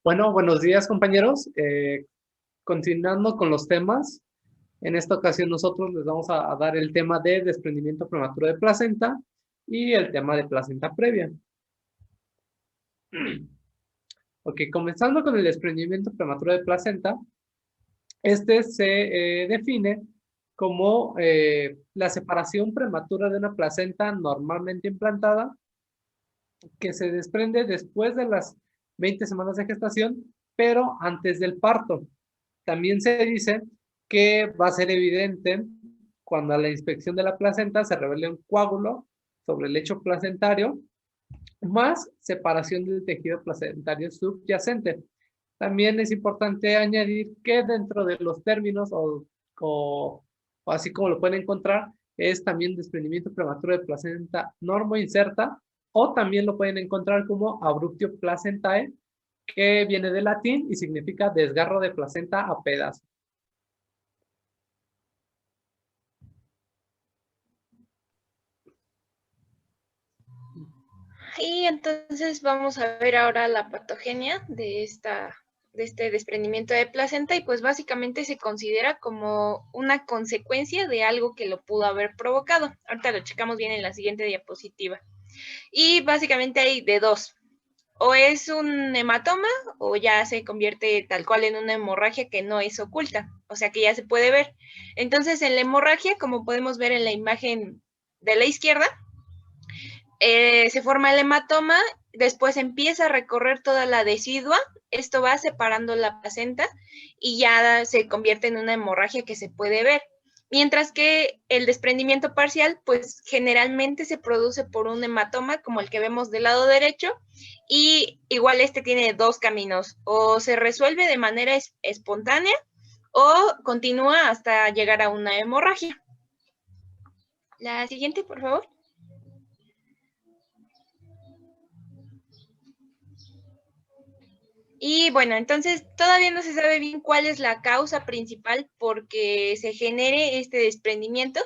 Bueno, buenos días compañeros. Continuando con los temas, en esta ocasión nosotros les vamos a dar el tema de desprendimiento prematuro de placenta y el tema de placenta previa. Ok, comenzando con el desprendimiento prematuro de placenta, este se define como la separación prematura de una placenta normalmente implantada que se desprende después de las 20 semanas de gestación, pero antes del parto. También se dice que va a ser evidente cuando a la inspección de la placenta se revele un coágulo sobre el lecho placentario, más separación del tejido placentario subyacente. También es importante añadir que dentro de los términos o así como lo pueden encontrar, es también desprendimiento prematuro de placenta normoinserta, o también lo pueden encontrar como abruptio placentae, que viene del latín y significa desgarro de placenta a pedazos. Y entonces vamos a ver ahora la patogenia de este desprendimiento de placenta, y pues básicamente se considera como una consecuencia de algo que lo pudo haber provocado. Ahorita lo checamos bien en la siguiente diapositiva. Y básicamente hay de dos: o es un hematoma o ya se convierte tal cual en una hemorragia que no es oculta, o sea que ya se puede ver. Entonces en la hemorragia, como podemos ver en la imagen de la izquierda, se forma el hematoma, después empieza a recorrer toda la decidua, esto va separando la placenta y ya se convierte en una hemorragia que se puede ver. Mientras que el desprendimiento parcial, pues generalmente se produce por un hematoma como el que vemos del lado derecho, y igual este tiene dos caminos: o se resuelve de manera espontánea o continúa hasta llegar a una hemorragia. La siguiente, por favor. Y bueno, entonces todavía no se sabe bien cuál es la causa principal porque se genere este desprendimiento,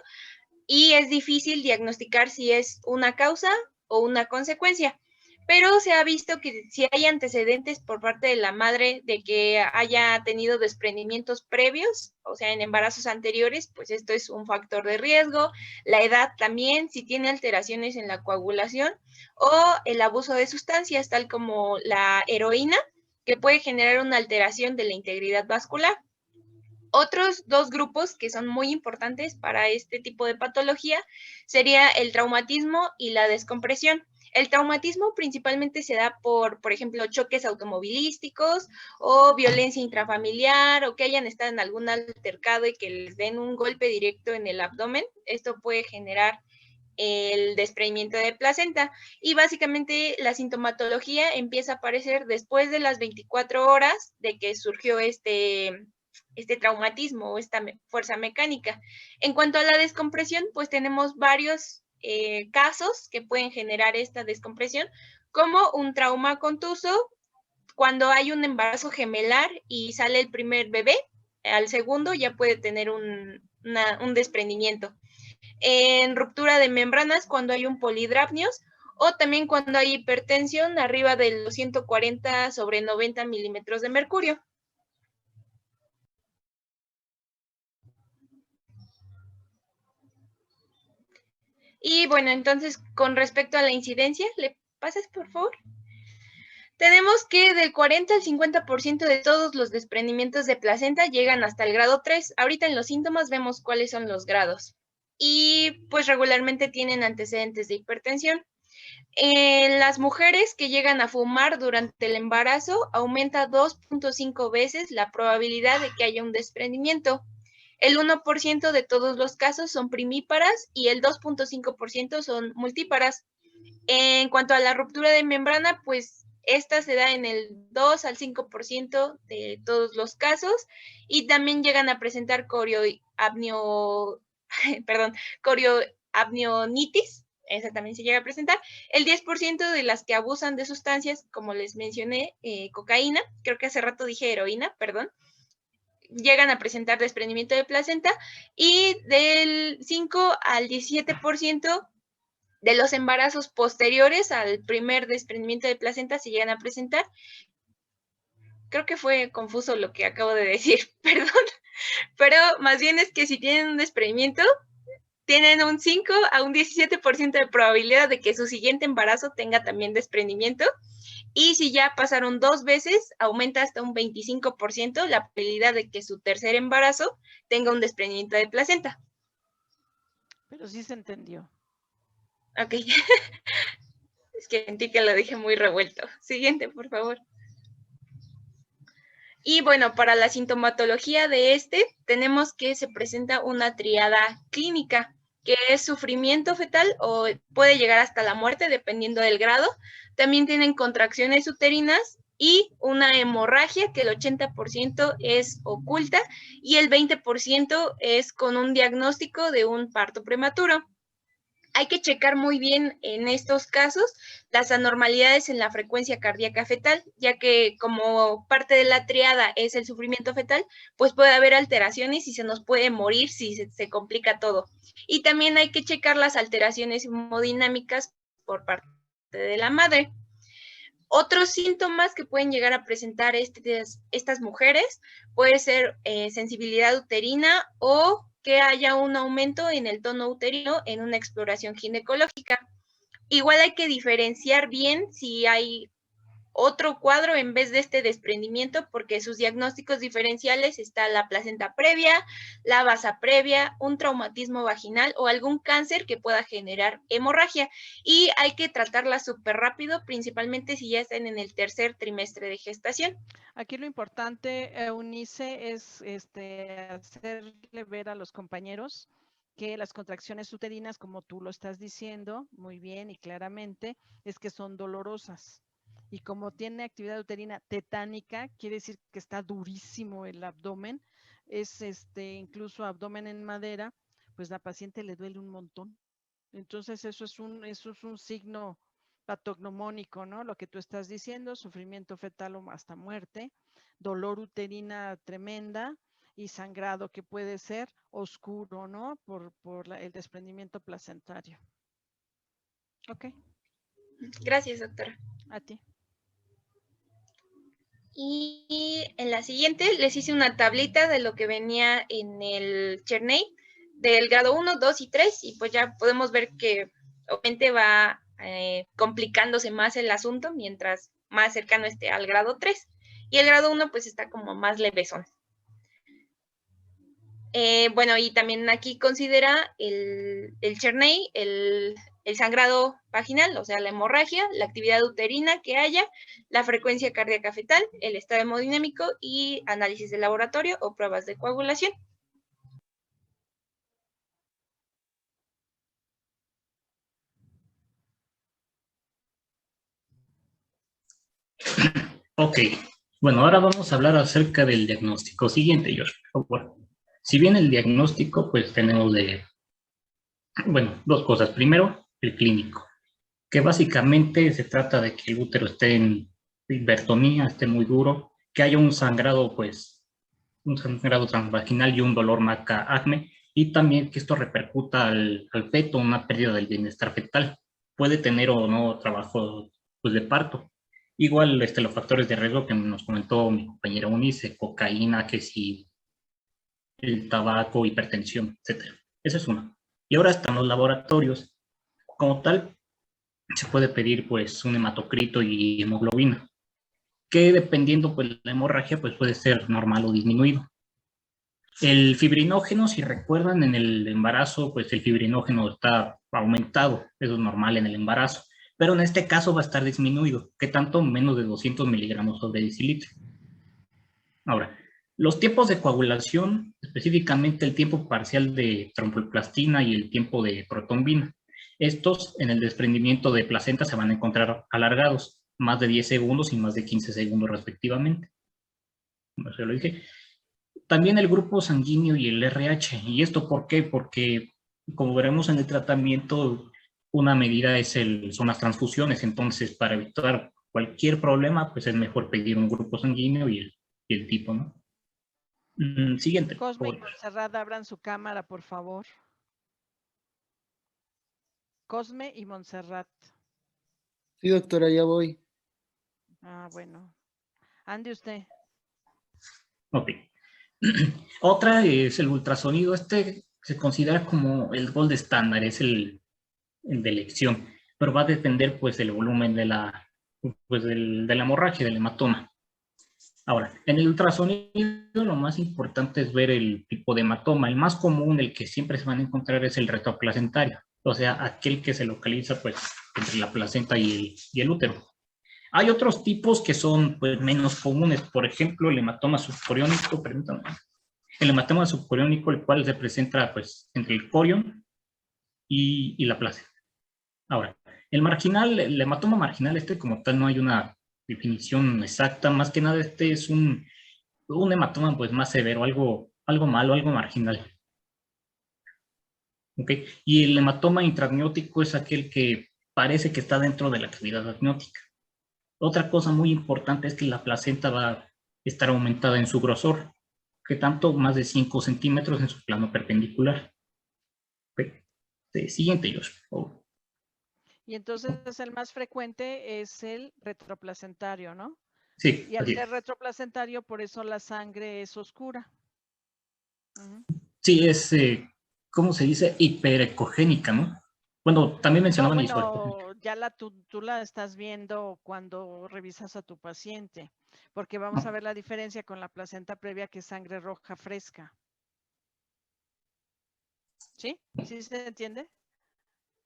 y es difícil diagnosticar si es una causa o una consecuencia. Pero se ha visto que si hay antecedentes por parte de la madre de que haya tenido desprendimientos previos, o sea, en embarazos anteriores, pues esto es un factor de riesgo. La edad también, si tiene alteraciones en la coagulación, o el abuso de sustancias, tal como la heroína, que puede generar una alteración de la integridad vascular. Otros dos grupos que son muy importantes para este tipo de patología sería el traumatismo y la descompresión. El traumatismo principalmente se da por ejemplo, choques automovilísticos o violencia intrafamiliar, o que hayan estado en algún altercado y que les den un golpe directo en el abdomen. Esto puede generar el desprendimiento de placenta, y básicamente la sintomatología empieza a aparecer después de las 24 horas de que surgió este traumatismo o esta fuerza mecánica. En cuanto a la descompresión, pues tenemos varios casos que pueden generar esta descompresión, como un trauma contuso, cuando hay un embarazo gemelar y sale el primer bebé, al segundo ya puede tener un desprendimiento. En ruptura de membranas, cuando hay un polidrapnios, o también cuando hay hipertensión arriba de los 140/90 milímetros de mercurio. Y bueno, entonces, con respecto a la incidencia, ¿le pasas, por favor? Tenemos que del 40 al 50% de todos los desprendimientos de placenta llegan hasta el grado 3. Ahorita en los síntomas vemos cuáles son los grados. Y pues regularmente tienen antecedentes de hipertensión. En las mujeres que llegan a fumar durante el embarazo, aumenta 2.5 veces la probabilidad de que haya un desprendimiento. El 1% de todos los casos son primíparas y el 2.5% son multíparas. En cuanto a la ruptura de membrana, pues esta se da en el 2 al 5% de todos los casos, y también llegan a presentar corioamnionitis. Esa también se llega a presentar. El 10% de las que abusan de sustancias, como les mencioné, cocaína, creo que hace rato dije heroína, perdón, llegan a presentar desprendimiento de placenta, y del 5 al 17% de los embarazos posteriores al primer desprendimiento de placenta se llegan a presentar. Creo que fue confuso lo que acabo de decir, perdón, pero más bien es que si tienen un desprendimiento, tienen un 5 a un 17% de probabilidad de que su siguiente embarazo tenga también desprendimiento. Y si ya pasaron 2 veces, aumenta hasta un 25% la probabilidad de que su tercer embarazo tenga un desprendimiento de placenta. Pero sí se entendió. Ok. Es que sentí que lo dije muy revuelto. Siguiente, por favor. Y bueno, para la sintomatología de tenemos que se presenta una triada clínica, que es sufrimiento fetal o puede llegar hasta la muerte, dependiendo del grado. También tienen contracciones uterinas y una hemorragia, que el 80% es oculta y el 20% es con un diagnóstico de un parto prematuro. Hay que checar muy bien en estos casos las anormalidades en la frecuencia cardíaca fetal, ya que como parte de la triada es el sufrimiento fetal, pues puede haber alteraciones y se nos puede morir si se complica todo. Y también hay que checar las alteraciones hemodinámicas por parte de la madre. Otros síntomas que pueden llegar a presentar estas mujeres puede ser sensibilidad uterina o que haya un aumento en el tono uterino en una exploración ginecológica. Igual hay que diferenciar bien si hay otro cuadro en vez de este desprendimiento, porque sus diagnósticos diferenciales está la placenta previa, la basa previa, un traumatismo vaginal o algún cáncer que pueda generar hemorragia. Y hay que tratarla súper rápido, principalmente si ya están en el tercer trimestre de gestación. Aquí lo importante, Eunice, es hacerle ver a los compañeros que las contracciones uterinas, como tú lo estás diciendo muy bien y claramente, es que son dolorosas. Y como tiene actividad uterina tetánica, quiere decir que está durísimo el abdomen, es incluso abdomen en madera, pues la paciente le duele un montón. Entonces eso es un signo patognomónico, ¿no? Lo que tú estás diciendo, sufrimiento fetal o hasta muerte, dolor uterina tremenda y sangrado que puede ser oscuro, ¿no? Por el desprendimiento placentario. Ok. Gracias, doctora. A ti. Y en la siguiente les hice una tablita de lo que venía en el Cherney del grado 1, 2 y 3 y pues ya podemos ver que obviamente va complicándose más el asunto mientras más cercano esté al grado 3 y el grado 1 pues está como más levesón. Bueno, y también aquí considera el Cherney, el sangrado vaginal, o sea, la hemorragia, la actividad uterina que haya, la frecuencia cardíaca fetal, el estado hemodinámico y análisis de laboratorio o pruebas de coagulación. Ok, bueno, ahora vamos a hablar acerca del diagnóstico. Siguiente, Josh, por favor. Si bien el diagnóstico, pues tenemos dos cosas. Primero, el clínico, que básicamente se trata de que el útero esté en hipertonía, esté muy duro, que haya un sangrado, pues, un sangrado transvaginal y un dolor maca-acme, y también que esto repercuta al feto, una pérdida del bienestar fetal. Puede tener o no trabajo, pues, de parto. Igual los factores de riesgo que nos comentó mi compañera Unice, cocaína, que si el tabaco, hipertensión, etcétera. Esa es una. Y ahora están los laboratorios. Como tal, se puede pedir pues un hematocrito y hemoglobina, que dependiendo pues la hemorragia pues puede ser normal o disminuido. El fibrinógeno, si recuerdan, en el embarazo, pues el fibrinógeno está aumentado, eso es normal en el embarazo, pero en este caso va a estar disminuido, que tanto menos de 200 miligramos sobre decilitro. Ahora, los tiempos de coagulación, específicamente el tiempo parcial de tromboplastina y el tiempo de protombina, estos en el desprendimiento de placenta se van a encontrar alargados, más de 10 segundos y más de 15 segundos respectivamente. Como se lo dije. También el grupo sanguíneo y el RH. ¿Y esto por qué? Porque, como veremos en el tratamiento, una medida son las transfusiones. Entonces, para evitar cualquier problema, pues es mejor pedir un grupo sanguíneo y el tipo, ¿no? Siguiente. Cosme y Montserrat, abran su cámara, por favor. Cosme y Montserrat. Sí, doctora, ya voy. Ah, bueno. Ande usted. Ok. Otra es el ultrasonido. Este se considera como el gold estándar, es el de elección, pero va a depender pues del volumen de la, pues, de la hemorragia, del hematoma. Ahora, en el ultrasonido lo más importante es ver el tipo de hematoma. El más común, el que siempre se van a encontrar, es el retroplacentario, o sea, aquel que se localiza pues entre la placenta y el útero. Hay otros tipos que son pues menos comunes, por ejemplo, el hematoma subcoriónico, permítanme. El hematoma subcoriónico, el cual se presenta pues entre el corión y la placenta. Ahora, el marginal, el hematoma marginal, este como tal no hay una definición exacta, más que nada este es un hematoma pues más severo, algo malo, algo marginal. ¿Okay? Y el hematoma intramniótico es aquel que parece que está dentro de la cavidad amniótica. Otra cosa muy importante es que la placenta va a estar aumentada en su grosor, que tanto más de 5 centímetros en su plano perpendicular. ¿Okay? Siguiente, Josh, por favor. Y entonces el más frecuente es el retroplacentario, ¿no? Sí, Y al así ser es. retroplacentario, por eso la sangre es oscura. Sí, es, ¿cómo se dice? Hiperecogénica, ¿no? Bueno, también mencionaban isoecogénica. Bueno, ya tú la estás viendo cuando revisas a tu paciente, porque vamos a No. ver la diferencia con la placenta previa, que es sangre roja fresca. ¿Sí? ¿Sí se entiende?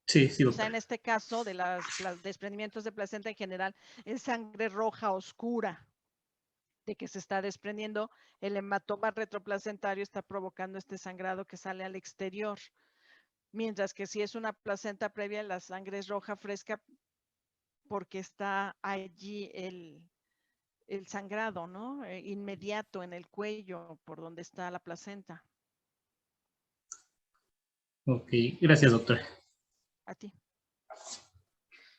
Sí, sí, O sea, doctor. en este caso de los desprendimientos de placenta en general, es sangre roja oscura de que se está desprendiendo. El hematoma retroplacentario está provocando este sangrado que sale al exterior. Mientras que si es una placenta previa, la sangre es roja fresca porque está allí el sangrado, ¿no? Inmediato en el cuello por donde está la placenta. Ok, gracias, doctor. A ti.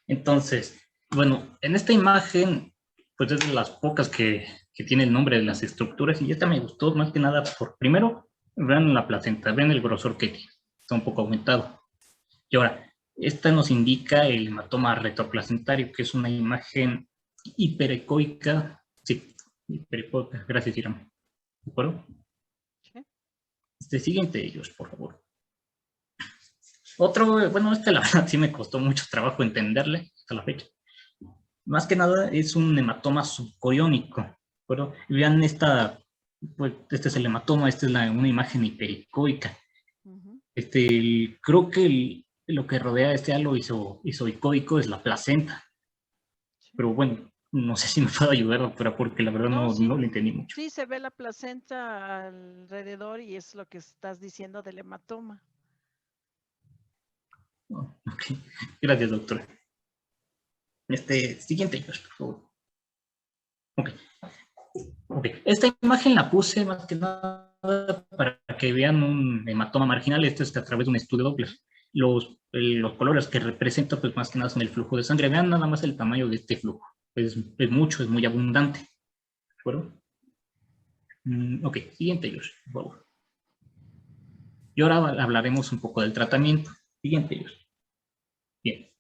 Entonces, bueno, en esta imagen, pues es de las pocas que tiene el nombre de las estructuras y esta me gustó más que nada por, primero, vean la placenta, vean el grosor que tiene, está un poco aumentado. Y ahora, esta nos indica el hematoma retroplacentario, que es una imagen hiperecoica, sí, hiperecoica, gracias, Irán. ¿De acuerdo? ¿Sí? Siguiente ellos, por favor. Otro, bueno, la verdad sí me costó mucho trabajo entenderle hasta la fecha. Más que nada es un hematoma subcoriónico. Pero vean pues este es el hematoma, esta es una imagen hipericoica. Creo que lo que rodea este halo isoicoico es la placenta. Sí. Pero bueno, no sé si me puede ayudar, doctora, porque la verdad no, sí. no lo entendí mucho. Sí, se ve la placenta alrededor y es lo que estás diciendo del hematoma. Okay. Gracias, doctora. Siguiente, por favor. Ok. Esta imagen la puse más que nada para que vean un hematoma marginal. Esto es a través de un estudio Doppler. Los colores que representa, pues más que nada son el flujo de sangre. Vean nada más el tamaño de este flujo. Es mucho, es muy abundante. ¿De acuerdo? Ok, siguiente, Josh, por favor. Y ahora hablaremos un poco del tratamiento. Siguiente, Josh. Bien.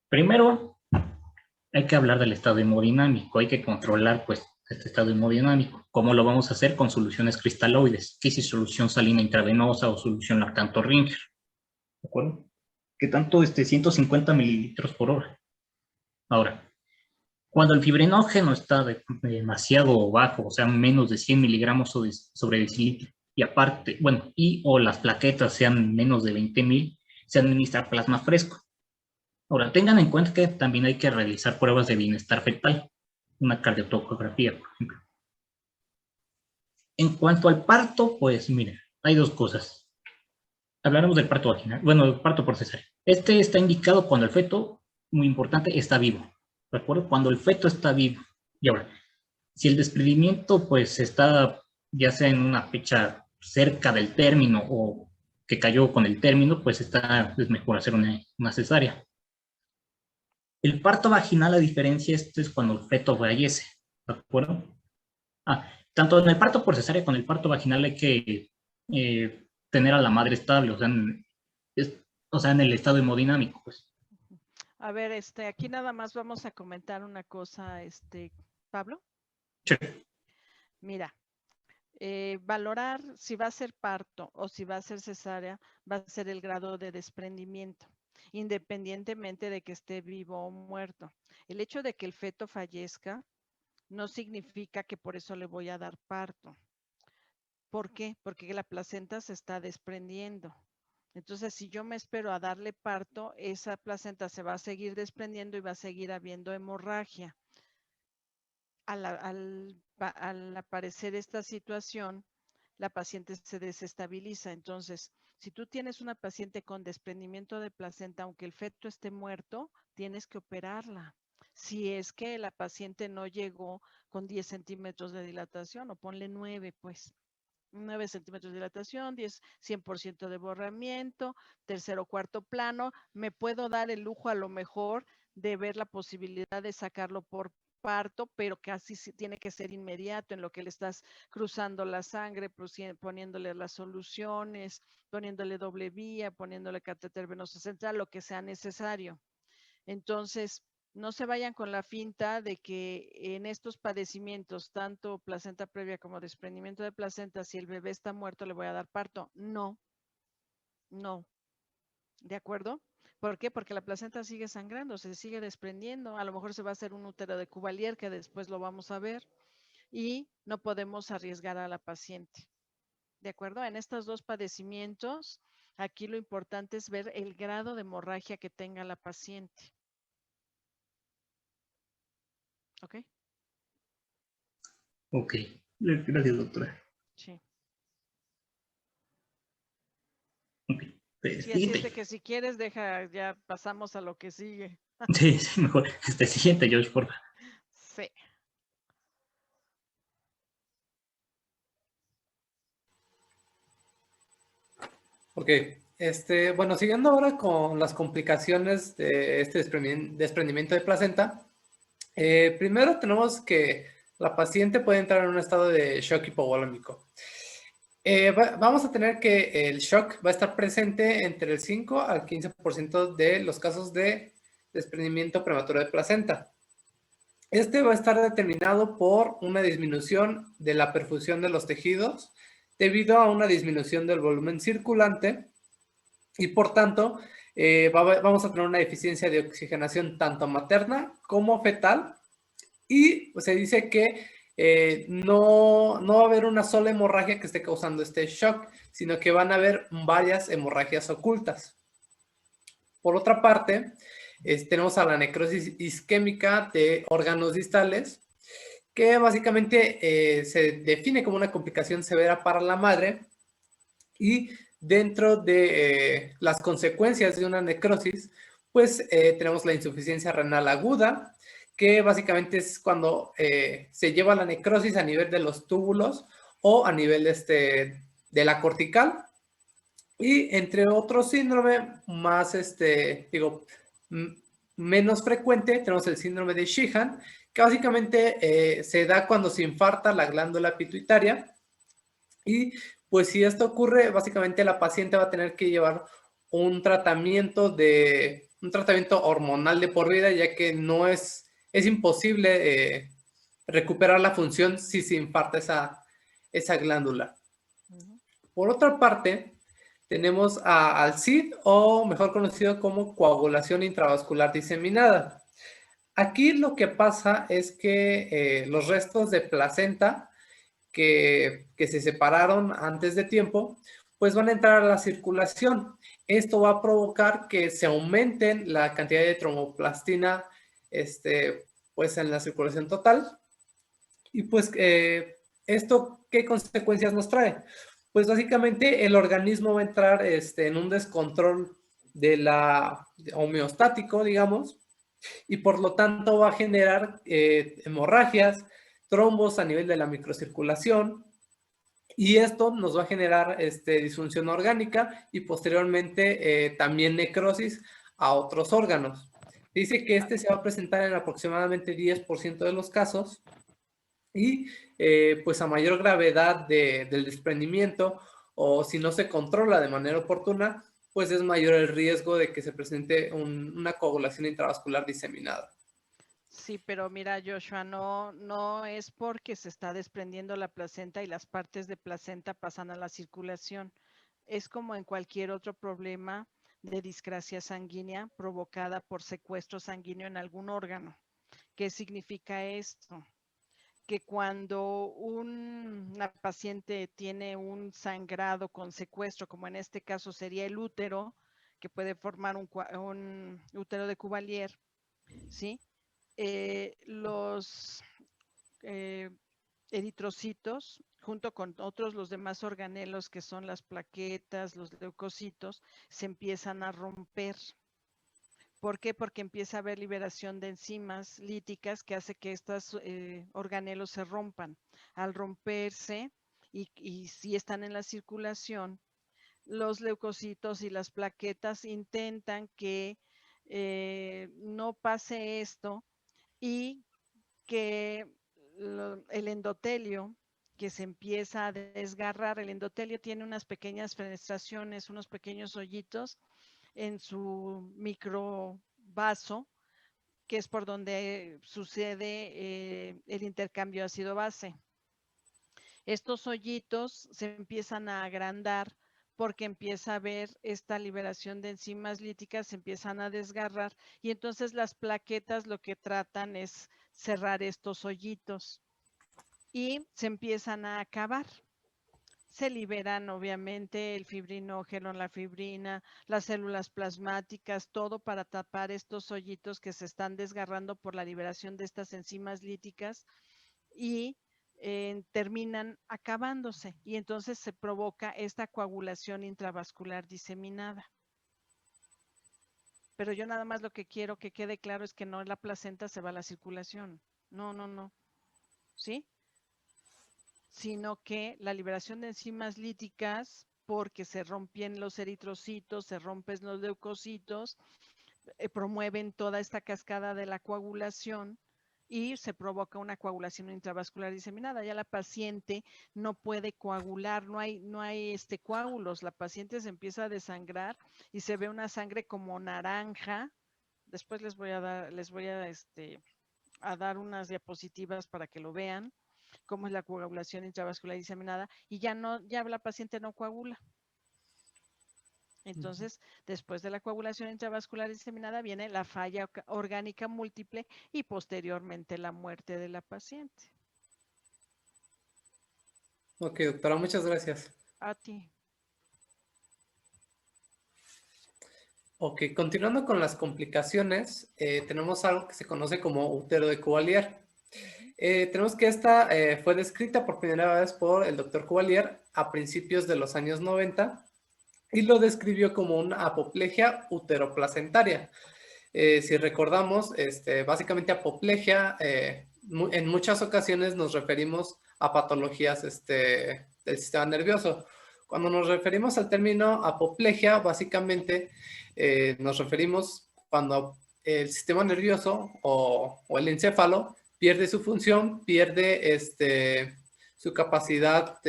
Primero, hay que hablar del estado hemodinámico. Hay que controlar, pues, este estado hemodinámico. ¿Cómo lo vamos a hacer? Con soluciones cristaloides. ¿Qué si solución salina intravenosa o solución lactanto Ringer? ¿De acuerdo? ¿Qué tanto? 150 mililitros por hora. Ahora, cuando el fibrinógeno está demasiado bajo, o sea, menos de 100 miligramos sobre decilitro, y aparte, bueno, o las plaquetas sean menos de 20,000, se administra plasma fresco. Ahora, tengan en cuenta que también hay que realizar pruebas de bienestar fetal, una cardiotocografía, por ejemplo. En cuanto al parto, pues miren, hay dos cosas. Hablaremos del parto vaginal, bueno, del parto por cesárea. Este está indicado cuando el feto, muy importante, está vivo. ¿De acuerdo? Cuando el feto está vivo. Y ahora, si el desprendimiento pues está ya sea en una fecha cerca del término o que cayó con el término, pues es mejor hacer una cesárea. El parto vaginal, a diferencia, esto es cuando el feto fallece, ¿de acuerdo? Tanto en el parto por cesárea como en el parto vaginal hay que tener a la madre estable, o sea, o sea, en el estado hemodinámico, pues. A ver, aquí nada más vamos a comentar una cosa, Pablo. Sí. Mira, valorar si va a ser parto o si va a ser cesárea, va a ser el grado de desprendimiento, independientemente de que esté vivo o muerto. El hecho de que el feto fallezca no significa que por eso le voy a dar parto. ¿Por qué? Porque la placenta se está desprendiendo. Entonces, si yo me espero a darle parto, esa placenta se va a seguir desprendiendo y va a seguir habiendo hemorragia. Al aparecer esta situación, la paciente se desestabiliza. Entonces, si tú tienes una paciente con desprendimiento de placenta, aunque el feto esté muerto, tienes que operarla. Si es que la paciente no llegó con 10 centímetros de dilatación, o ponle 9, pues. 9 centímetros de dilatación, 100% de borramiento, tercer o cuarto plano, me puedo dar el lujo a lo mejor de ver la posibilidad de sacarlo por parto, pero casi tiene que ser inmediato en lo que le estás cruzando la sangre, poniéndole las soluciones, poniéndole doble vía, poniéndole catéter venoso central, lo que sea necesario. Entonces, no se vayan con la finta de que en estos padecimientos, tanto placenta previa como desprendimiento de placenta, si el bebé está muerto, le voy a dar parto. No, no. ¿De acuerdo? ¿Por qué? Porque la placenta sigue sangrando, se sigue desprendiendo. A lo mejor se va a hacer un útero de Cuvalier, que después lo vamos a ver, y no podemos arriesgar a la paciente. ¿De acuerdo? En estos dos padecimientos, aquí lo importante es ver el grado de hemorragia que tenga la paciente. ¿Ok? Ok, gracias, doctora. Sí. Ok. Sí, así es de que si quieres, ya pasamos a lo que sigue. Sí, sí, mejor. Siguiente, George, por favor. Sí. Ok, bueno, siguiendo ahora con las complicaciones de este desprendimiento de placenta, primero tenemos que la paciente puede entrar en un estado de shock hipovolémico. Vamos a tener que el shock va a estar presente entre el 5 al 15% de los casos de desprendimiento prematuro de placenta. Este va a estar determinado por una disminución de la perfusión de los tejidos debido a una disminución del volumen circulante y por tanto vamos a tener una deficiencia de oxigenación tanto materna como fetal y se dice que no va a haber una sola hemorragia que esté causando este shock, sino que van a haber varias hemorragias ocultas. Por otra parte, tenemos a la necrosis isquémica de órganos distales, que básicamente se define como una complicación severa para la madre y dentro de las consecuencias de una necrosis, pues tenemos la insuficiencia renal aguda, que básicamente es cuando se lleva la necrosis a nivel de los túbulos o a nivel de la cortical. Y entre otros síndromes más, menos frecuente, tenemos el síndrome de Sheehan, que básicamente se da cuando se infarta la glándula pituitaria. Y pues si esto ocurre, básicamente la paciente va a tener que llevar un tratamiento hormonal de por vida, ya que no es imposible recuperar la función si se infarta esa glándula. Por otra parte, tenemos al CID, o mejor conocido como coagulación intravascular diseminada. Aquí lo que pasa es que los restos de placenta que se separaron antes de tiempo, pues van a entrar a la circulación. Esto va a provocar que se aumenten la cantidad de tromboplastina pues en la circulación total. Y pues, ¿esto qué consecuencias nos trae? Pues básicamente el organismo va a entrar en un descontrol de la homeostático, digamos, y por lo tanto va a generar hemorragias, trombos a nivel de la microcirculación, y esto nos va a generar disfunción orgánica y posteriormente también necrosis a otros órganos. Dice que se va a presentar en aproximadamente 10% de los casos y pues a mayor gravedad del desprendimiento o si no se controla de manera oportuna, pues es mayor el riesgo de que se presente una coagulación intravascular diseminada. Sí, pero mira, Joshua, no es porque se está desprendiendo la placenta y las partes de placenta pasan a la circulación. Es como en cualquier otro problema de discrasia sanguínea provocada por secuestro sanguíneo en algún órgano. ¿Qué significa esto? Que cuando una paciente tiene un sangrado con secuestro, como en este caso sería el útero, que puede formar un útero de Cuvelier, ¿sí? Los eritrocitos, junto con otros los demás organelos que son las plaquetas, los leucocitos, se empiezan a romper. ¿Por qué? Porque empieza a haber liberación de enzimas líticas que hace que estos organelos se rompan. Al romperse, y si están en la circulación, los leucocitos y las plaquetas intentan que no pase esto y que el endotelio que se empieza a desgarrar, el endotelio tiene unas pequeñas fenestraciones, unos pequeños hoyitos en su microvaso, que es por donde sucede el intercambio ácido-base. Estos hoyitos se empiezan a agrandar porque empieza a haber esta liberación de enzimas líticas, se empiezan a desgarrar y entonces las plaquetas lo que tratan es cerrar estos hoyitos y se empiezan a acabar. Se liberan obviamente el fibrinógeno, la fibrina, las células plasmáticas, todo para tapar estos hoyitos que se están desgarrando por la liberación de estas enzimas líticas y terminan acabándose y entonces se provoca esta coagulación intravascular diseminada. Pero yo nada más lo que quiero que quede claro es que no la placenta se va a la circulación. No. ¿Sí? Sino que la liberación de enzimas líticas, porque se rompen los eritrocitos, se rompen los leucocitos, promueven toda esta cascada de la coagulación y se provoca una coagulación intravascular diseminada. Ya la paciente no puede coagular, no hay coágulos, la paciente se empieza a desangrar y se ve una sangre como naranja. Después les voy a dar unas diapositivas para que lo vean, cómo es la coagulación intravascular diseminada, y ya la paciente no coagula. Entonces, después de la coagulación intravascular diseminada viene la falla orgánica múltiple y posteriormente la muerte de la paciente. Ok, doctora, muchas gracias. A ti. Ok, continuando con las complicaciones, tenemos algo que se conoce como útero de Cuvelier. Tenemos que esta fue descrita por primera vez por el doctor Cuvelier a principios de los años 90 y lo describió como una apoplejia uteroplacentaria. Si recordamos, básicamente apoplejia, en muchas ocasiones nos referimos a patologías del sistema nervioso. Cuando nos referimos al término apoplejia, básicamente nos referimos cuando el sistema nervioso o el encéfalo pierde su función, pierde su capacidad,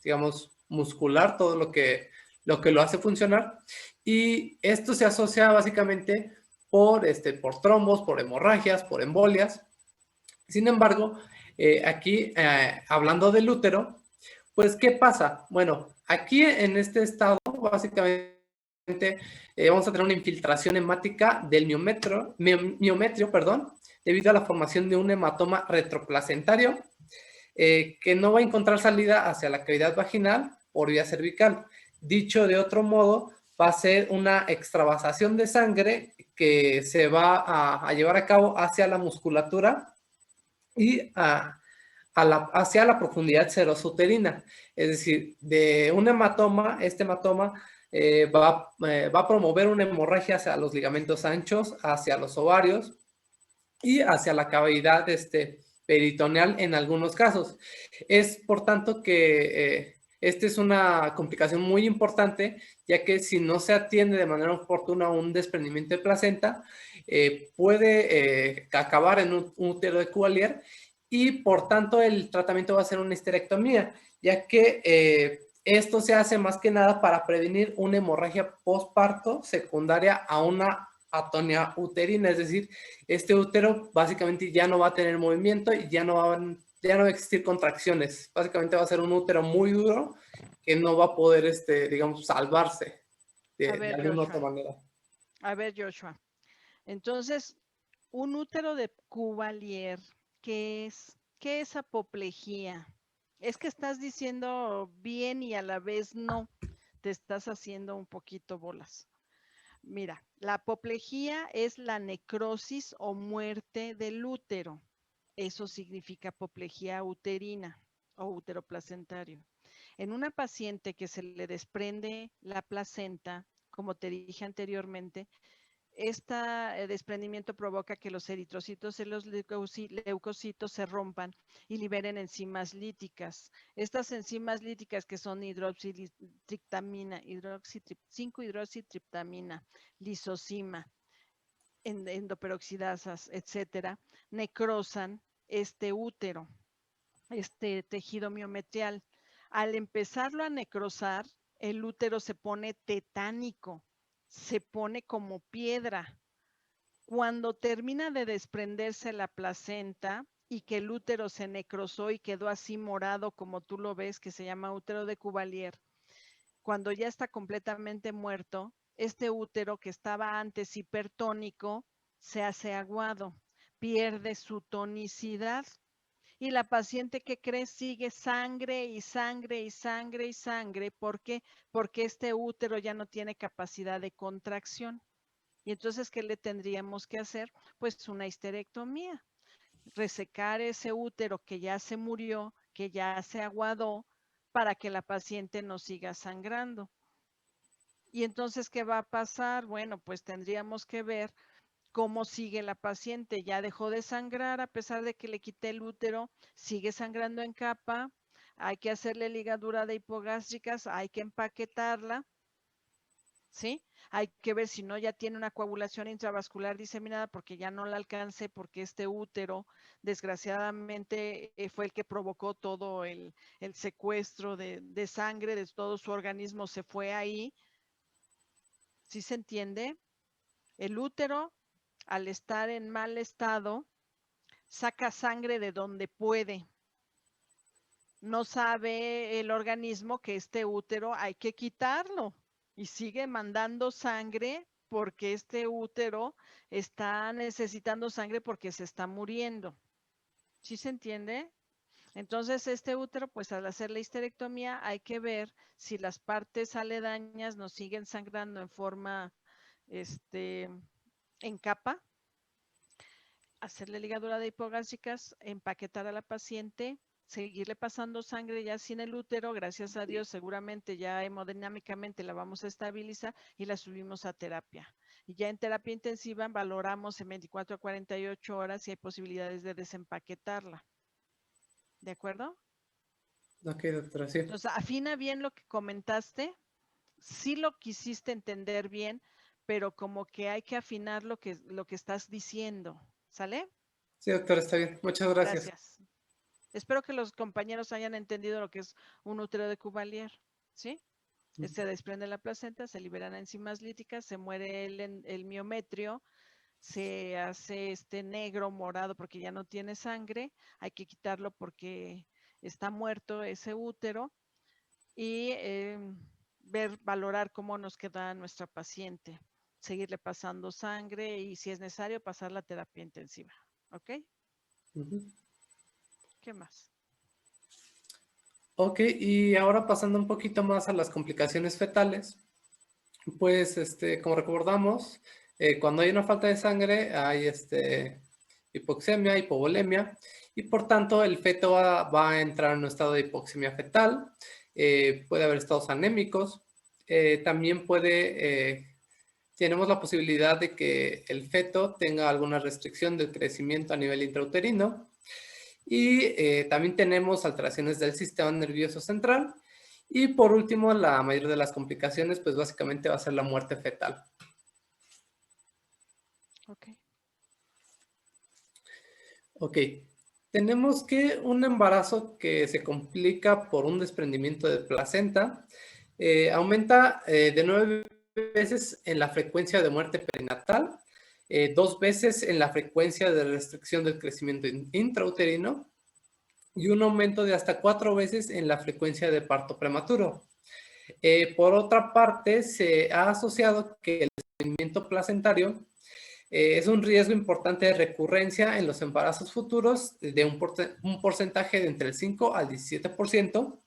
digamos, muscular, todo lo que lo hace funcionar. Y esto se asocia básicamente por trombos, por hemorragias, por embolias. Sin embargo, aquí, hablando del útero, pues, ¿qué pasa? Bueno, aquí en este estado, básicamente, vamos a tener una infiltración hemática del miometrio, debido a la formación de un hematoma retroplacentario que no va a encontrar salida hacia la cavidad vaginal por vía cervical. Dicho de otro modo, va a ser una extravasación de sangre que se va a llevar a cabo hacia la musculatura y hacia la profundidad serosuterina. Es decir, de un hematoma, este hematoma va a promover una hemorragia hacia los ligamentos anchos, hacia los ovarios y hacia la cavidad peritoneal en algunos casos. Es por tanto que esta es una complicación muy importante, ya que si no se atiende de manera oportuna un desprendimiento de placenta, puede acabar en un útero de Cuvelier y por tanto el tratamiento va a ser una histerectomía, ya que Esto se hace más que nada para prevenir una hemorragia postparto secundaria a una atonía uterina, es decir, este útero básicamente ya no va a tener movimiento y ya no va a existir contracciones. Básicamente va a ser un útero muy duro que no va a poder, digamos, salvarse de alguna otra manera. A ver, Joshua. Entonces, un útero de Cuvelier, ¿qué es? ¿Qué es apoplejía? Es que estás diciendo bien y a la vez no. Te estás haciendo un poquito bolas. Mira, la apoplejía es la necrosis o muerte del útero. Eso significa apoplejía uterina o útero placentario. En una paciente que se le desprende la placenta, como te dije anteriormente, este desprendimiento provoca que los eritrocitos y los leucocitos se rompan y liberen enzimas líticas. Estas enzimas líticas que son 5-hidroxitriptamina, lisozima, endoperoxidasas, etcétera, necrosan este útero, este tejido miometrial. Al empezarlo a necrosar, el útero se pone tetánico, se pone como piedra. Cuando termina de desprenderse la placenta y que el útero se necrosó y quedó así morado como tú lo ves, que se llama útero de Cuvelier, cuando ya está completamente muerto, este útero que estaba antes hipertónico se hace aguado, pierde su tonicidad. Y la paciente, ¿qué crees? Sigue sangre y sangre y sangre y sangre. ¿Por qué? Porque este útero ya no tiene capacidad de contracción. Y entonces, ¿qué le tendríamos que hacer? Pues una histerectomía. Resecar ese útero que ya se murió, que ya se aguadó, para que la paciente no siga sangrando. Y entonces, ¿qué va a pasar? Bueno, pues tendríamos que ver cómo sigue la paciente. Ya dejó de sangrar a pesar de que le quité el útero, sigue sangrando en capa, hay que hacerle ligadura de hipogástricas, hay que empaquetarla, ¿sí? Hay que ver si no ya tiene una coagulación intravascular diseminada porque ya no la alcancé porque este útero desgraciadamente fue el que provocó todo el secuestro de sangre de todo su organismo, se fue ahí. ¿Sí se entiende? El útero, al estar en mal estado, saca sangre de donde puede. No sabe el organismo que este útero hay que quitarlo y sigue mandando sangre porque este útero está necesitando sangre porque se está muriendo. ¿Sí se entiende? Entonces, este útero, pues al hacer la histerectomía hay que ver si las partes aledañas nos siguen sangrando en forma, en capa, hacerle ligadura de hipogástricas, empaquetar a la paciente, seguirle pasando sangre ya sin el útero, gracias a Dios seguramente ya hemodinámicamente la vamos a estabilizar y la subimos a terapia. Y ya en terapia intensiva valoramos en 24 a 48 horas si hay posibilidades de desempaquetarla. ¿De acuerdo? Ok, doctora, sí. Entonces, afina bien lo que comentaste, sí lo quisiste entender bien, pero como que hay que afinar lo que estás diciendo, ¿sale? Sí, doctora, está bien. Muchas gracias. Gracias. Espero que los compañeros hayan entendido lo que es un útero de Cuvelier, ¿sí? Se desprende la placenta, se liberan enzimas líticas, se muere el miometrio, se hace negro, morado, porque ya no tiene sangre, hay que quitarlo porque está muerto ese útero y valorar cómo nos queda nuestra paciente, seguirle pasando sangre y si es necesario pasar la terapia intensiva, ¿ok? ¿Qué más? Ok, y ahora pasando un poquito más a las complicaciones fetales, pues como recordamos, cuando hay una falta de sangre hay hipoxemia, hipovolemia, y por tanto el feto va a entrar en un estado de hipoxemia fetal, puede haber estados anémicos, también tenemos la posibilidad de que el feto tenga alguna restricción del crecimiento a nivel intrauterino, y también tenemos alteraciones del sistema nervioso central. Y por último, la mayoría de las complicaciones, pues básicamente va a ser la muerte fetal. Ok. Ok. tenemos que un embarazo que se complica por un desprendimiento de placenta aumenta de 9 veces en la frecuencia de muerte perinatal, 2 veces en la frecuencia de restricción del crecimiento intrauterino y un aumento de hasta 4 veces en la frecuencia de parto prematuro. Por otra parte, se ha asociado que el desprendimiento placentario es un riesgo importante de recurrencia en los embarazos futuros de un porcentaje de entre el 5 al 17%.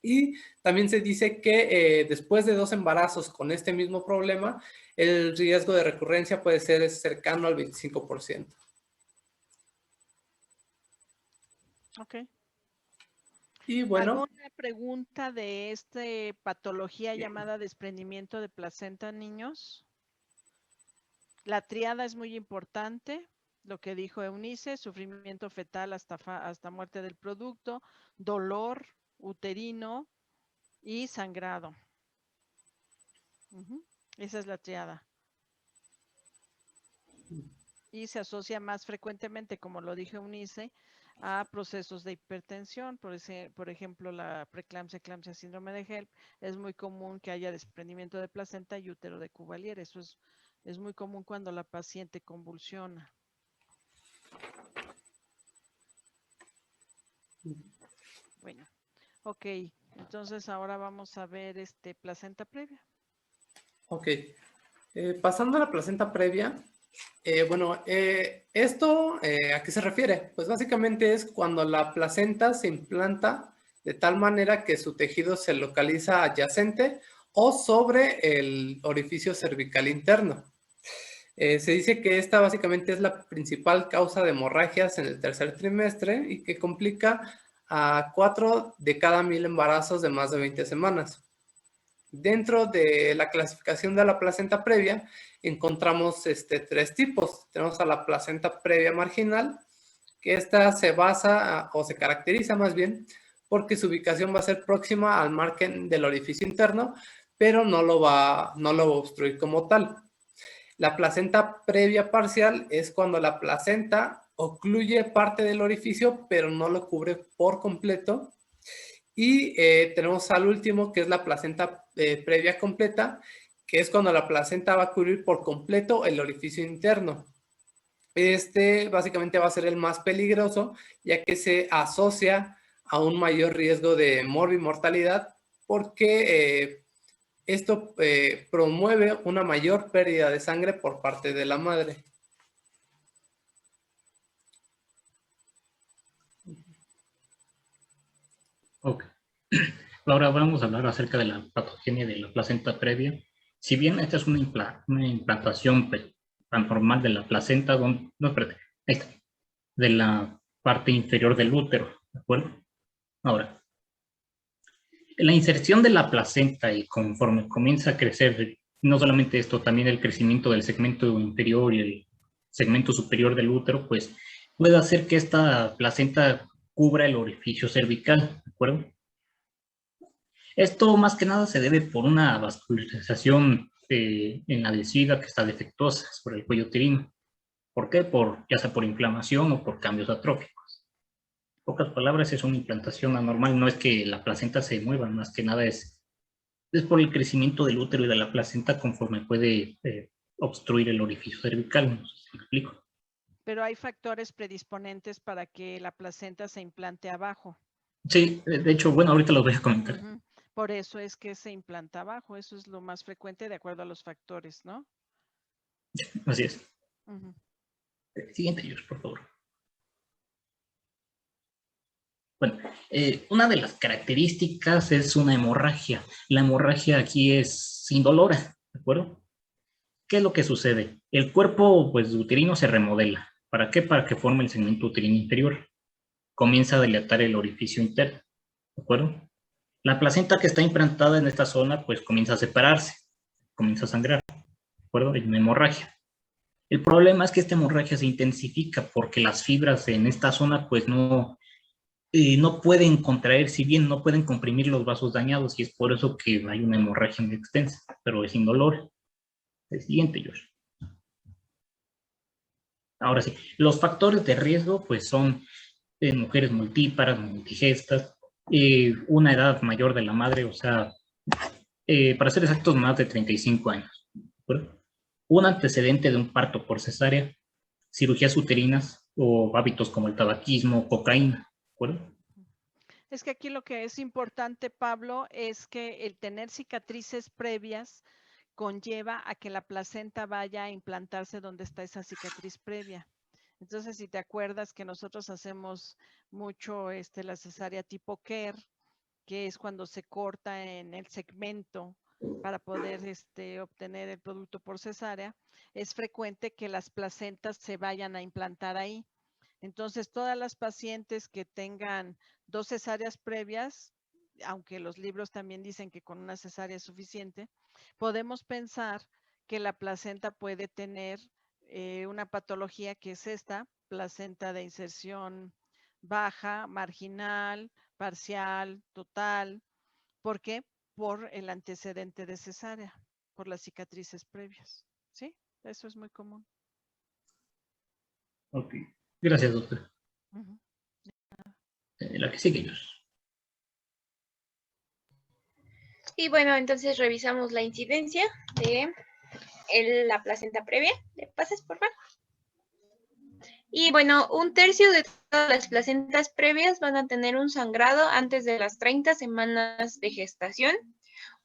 Y también se dice que después de 2 embarazos con este mismo problema, el riesgo de recurrencia puede ser cercano al 25%. Ok. Y bueno. ¿Alguna pregunta de esta patología llamada desprendimiento de placenta en niños? La tríada es muy importante, lo que dijo Eunice, sufrimiento fetal hasta muerte del producto, dolor uterino y sangrado. Esa es la tríada. Y se asocia más frecuentemente, como lo dijo Eunice, a procesos de hipertensión, por ejemplo, la preeclampsia, eclampsia, síndrome de HELP. Es muy común que haya desprendimiento de placenta y útero de Cuvalier. Eso es muy común cuando la paciente convulsiona. Bueno, ok. Entonces ahora vamos a ver placenta previa. Ok. Pasando a la placenta previa, ¿esto a qué se refiere? Pues básicamente es cuando la placenta se implanta de tal manera que su tejido se localiza adyacente o sobre el orificio cervical interno. Se dice que esta básicamente es la principal causa de hemorragias en el tercer trimestre y que complica a 4 de cada 1000 embarazos de más de 20 semanas. Dentro de la clasificación de la placenta previa encontramos 3 tipos. Tenemos a la placenta previa marginal, que esta se basa o se caracteriza más bien porque su ubicación va a ser próxima al margen del orificio interno, pero no lo va a obstruir como tal. La placenta previa parcial es cuando la placenta ocluye parte del orificio, pero no lo cubre por completo. Y tenemos al último, que es la placenta previa completa, que es cuando la placenta va a cubrir por completo el orificio interno. Este básicamente va a ser el más peligroso, ya que se asocia a un mayor riesgo de morbimortalidad, porque esto promueve una mayor pérdida de sangre por parte de la madre. Ok. Ahora vamos a hablar acerca de la patogenia de la placenta previa. Si bien esta es una implantación anormal de la placenta, de la parte inferior del útero, ¿de acuerdo? Ahora, la inserción de la placenta y conforme comienza a crecer, no solamente esto, también el crecimiento del segmento inferior y el segmento superior del útero, pues puede hacer que esta placenta cubra el orificio cervical, ¿de acuerdo? Esto más que nada se debe por una vascularización en la vejiga que está defectuosa sobre el cuello uterino. ¿Por qué? Ya sea por inflamación o por cambios atróficos. En pocas palabras, es una implantación anormal, no es que la placenta se mueva, más que nada es por el crecimiento del útero y de la placenta conforme puede obstruir el orificio cervical. No sé si me explico. Pero hay factores predisponentes para que la placenta se implante abajo. Sí, de hecho, bueno, ahorita los voy a comentar. Por eso es que se implanta abajo, eso es lo más frecuente de acuerdo a los factores, ¿no? Así es. Siguiente, George, por favor. Bueno, una de las características es una hemorragia. La hemorragia aquí es indolora, ¿de acuerdo? ¿Qué es lo que sucede? El cuerpo pues, uterino se remodela. ¿Para qué? Para que forme el segmento uterino inferior. Comienza a dilatar el orificio interno, ¿de acuerdo? La placenta que está implantada en esta zona pues comienza a separarse, comienza a sangrar, ¿de acuerdo? Hay una hemorragia. El problema es que esta hemorragia se intensifica porque las fibras en esta zona pues no pueden contraer, si bien no pueden comprimir los vasos dañados, y es por eso que hay una hemorragia muy extensa, pero es indolor. El siguiente, Josh. Ahora sí, los factores de riesgo pues son en mujeres multíparas, multigestas, una edad mayor de la madre, o sea, para ser exactos, más de 35 años. ¿De acuerdo? Un antecedente de un parto por cesárea, cirugías uterinas o hábitos como el tabaquismo, cocaína. ¿De acuerdo? Es que aquí lo que es importante, Pablo, es que el tener cicatrices previas conlleva a que la placenta vaya a implantarse donde está esa cicatriz previa. Entonces, si te acuerdas que nosotros hacemos mucho la cesárea tipo Kerr, que es cuando se corta en el segmento para poder obtener el producto por cesárea, es frecuente que las placentas se vayan a implantar ahí. Entonces, todas las pacientes que tengan 2 cesáreas previas, aunque los libros también dicen que con una cesárea es suficiente, podemos pensar que la placenta puede tener una patología que es esta, placenta de inserción baja, marginal, parcial, total. ¿Por qué? Por el antecedente de cesárea, por las cicatrices previas. ¿Sí? Eso es muy común. Ok. Gracias, doctor. Uh-huh. La que sigue, Josh. Y bueno, entonces revisamos la incidencia de la placenta previa. ¿Le pasas, por favor? Y bueno, 1/3 de todas las placentas previas van a tener un sangrado antes de las 30 semanas de gestación.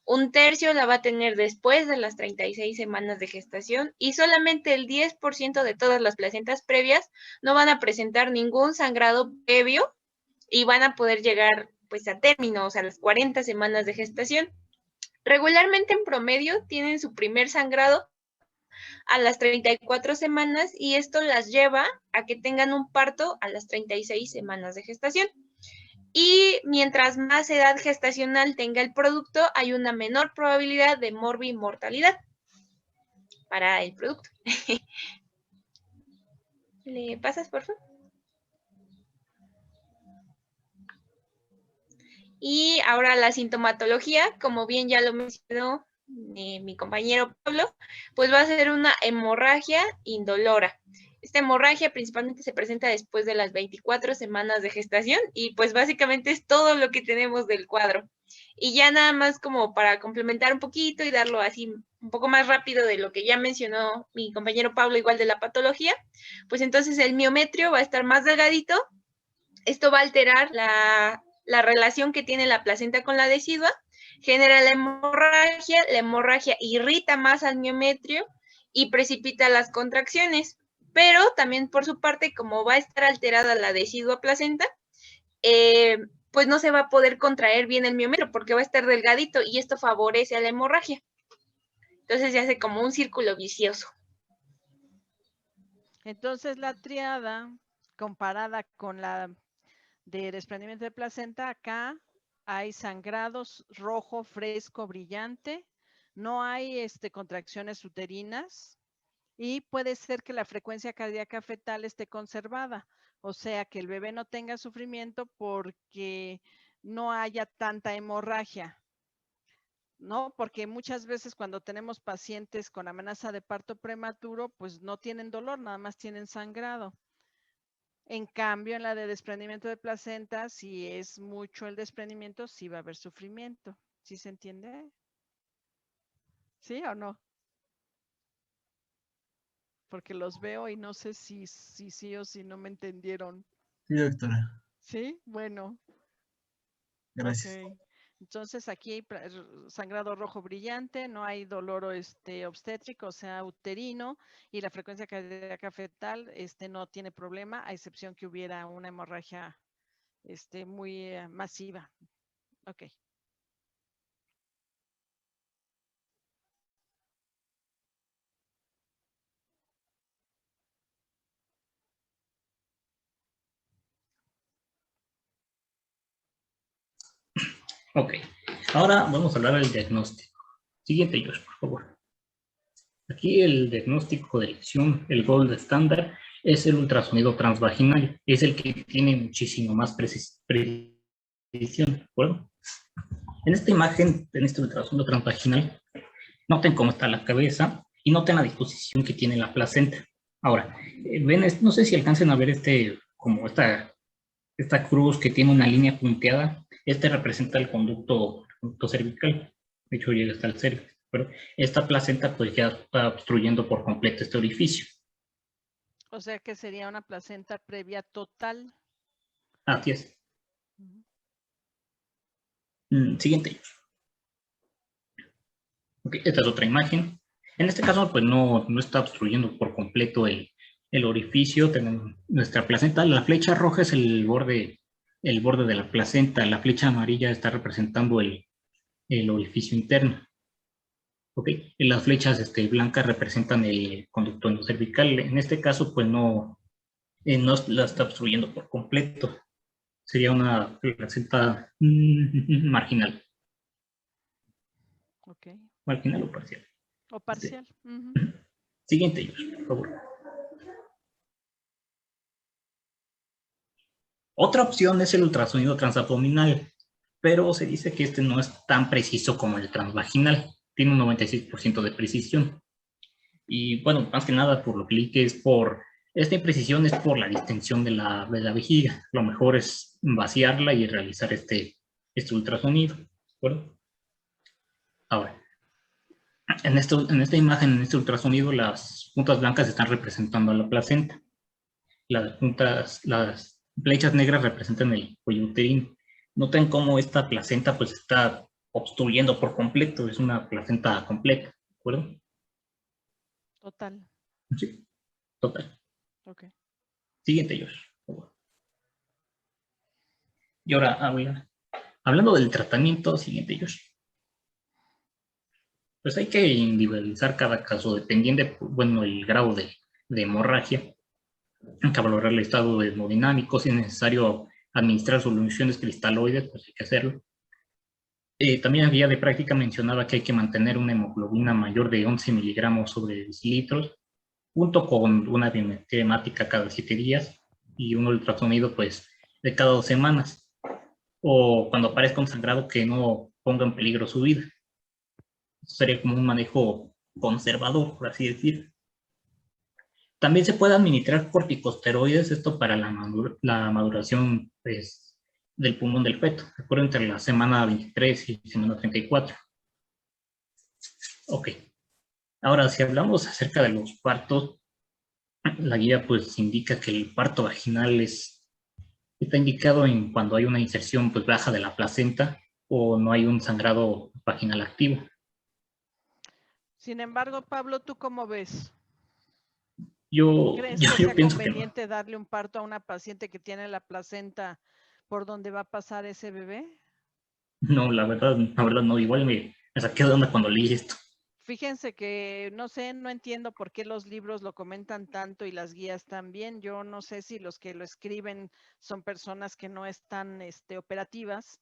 1/3 la va a tener después de las 36 semanas de gestación y solamente el 10% de todas las placentas previas no van a presentar ningún sangrado previo y van a poder llegar pues a término, o sea, las 40 semanas de gestación. Regularmente en promedio tienen su primer sangrado a las 34 semanas y esto las lleva a que tengan un parto a las 36 semanas de gestación. Y mientras más edad gestacional tenga el producto, hay una menor probabilidad de morbimortalidad para el producto. ¿Le pasas, por favor? Y ahora la sintomatología, como bien ya lo mencionó mi compañero Pablo, pues va a ser una hemorragia indolora. Esta hemorragia principalmente se presenta después de las 24 semanas de gestación y pues básicamente es todo lo que tenemos del cuadro. Y ya nada más como para complementar un poquito y darlo así un poco más rápido de lo que ya mencionó mi compañero Pablo, igual de la patología, pues entonces el miometrio va a estar más delgadito. Esto va a alterar la relación que tiene la placenta con la decidua, genera la hemorragia irrita más al miometrio y precipita las contracciones. Pero también por su parte, como va a estar alterada la decidua placenta, pues no se va a poder contraer bien el miometrio porque va a estar delgadito y esto favorece a la hemorragia. Entonces se hace como un círculo vicioso. Entonces la triada comparada con la de desprendimiento de placenta, acá hay sangrados rojo, fresco, brillante, no hay contracciones uterinas y puede ser que la frecuencia cardíaca fetal esté conservada, o sea que el bebé no tenga sufrimiento porque no haya tanta hemorragia, ¿no? Porque muchas veces cuando tenemos pacientes con amenaza de parto prematuro, pues no tienen dolor, nada más tienen sangrado. En cambio, en la de desprendimiento de placenta, si es mucho el desprendimiento, sí va a haber sufrimiento. ¿Sí se entiende? ¿Sí o no? Porque los veo y no sé si sí o si no me entendieron. Sí, doctora. ¿Sí? Bueno. Gracias. Okay. Entonces aquí hay sangrado rojo brillante, no hay dolor obstétrico, o sea, uterino, y la frecuencia cardíaca fetal no tiene problema, a excepción que hubiera una hemorragia muy masiva. Ok. Ok. Ahora vamos a hablar del diagnóstico. Siguiente, Josh, por favor. Aquí el diagnóstico de elección, el gold estándar, es el ultrasonido transvaginal. Es el que tiene muchísimo más precisión, ¿de acuerdo? En esta imagen, en este ultrasonido transvaginal, noten cómo está la cabeza y noten la disposición que tiene la placenta. Ahora, ven, no sé si alcancen a ver como esta esta cruz que tiene una línea punteada, este representa el conducto cervical. De hecho, llega hasta el cervix. Pero esta placenta pues ya está obstruyendo por completo este orificio. O sea que sería una placenta previa total. Así es. Ujú. Siguiente. Okay, esta es otra imagen. En este caso, pues no está obstruyendo por completo el orificio. Tenemos nuestra placenta. La flecha roja es el borde de la placenta. La flecha amarilla está representando el orificio interno. Okay. Y las flechas blancas representan el conducto endocervical. En este caso, pues no la está obstruyendo por completo. Sería una placenta marginal. Ok. Marginal o parcial. O parcial. Ujú. Siguiente, Josh, por favor. Otra opción es el ultrasonido transabdominal, pero se dice que este no es tan preciso como el transvaginal. Tiene un 96% de precisión. Y bueno, más que nada por lo que leí que esta imprecisión es por la distensión de la vejiga. Lo mejor es vaciarla y realizar este ultrasonido. ¿De acuerdo? Ahora, en esta imagen, en este ultrasonido, las puntas blancas están representando a la placenta. Las flechas negras representan el cuello uterino. Noten cómo esta placenta pues está obstruyendo por completo, es una placenta completa, ¿de acuerdo? Total. Sí, total. Ok. Siguiente, Josh, por favor. Y ahora hablando del tratamiento, siguiente, Josh. Pues hay que individualizar cada caso dependiendo bueno, el grado de hemorragia. Hay que valorar el estado hemodinámico, si es necesario administrar soluciones cristaloides, pues hay que hacerlo. También la guía de práctica mencionaba que hay que mantener una hemoglobina mayor de 11 miligramos sobre decilitros, junto con una biometría hemática cada 7 días y un ultrasonido pues de cada 2 semanas, o cuando aparezca un sangrado que no ponga en peligro su vida. Eso sería como un manejo conservador, por así decir. También se puede administrar corticosteroides, esto para la maduración pues, del pulmón del feto, de acuerdo entre la semana 23 y semana 34. Ok. Ahora, si hablamos acerca de los partos, la guía pues indica que el parto vaginal está indicado en cuando hay una inserción pues baja de la placenta o no hay un sangrado vaginal activo. Sin embargo, Pablo, ¿tú cómo ves? Yo ¿Crees que sea pienso que no. conveniente darle un parto a una paciente que tiene la placenta por donde va a pasar ese bebé? No, la verdad no. Igual me saqué de onda cuando leí esto. Fíjense que no sé, no entiendo por qué los libros lo comentan tanto y las guías también. Yo no sé si los que lo escriben son personas que no están operativas,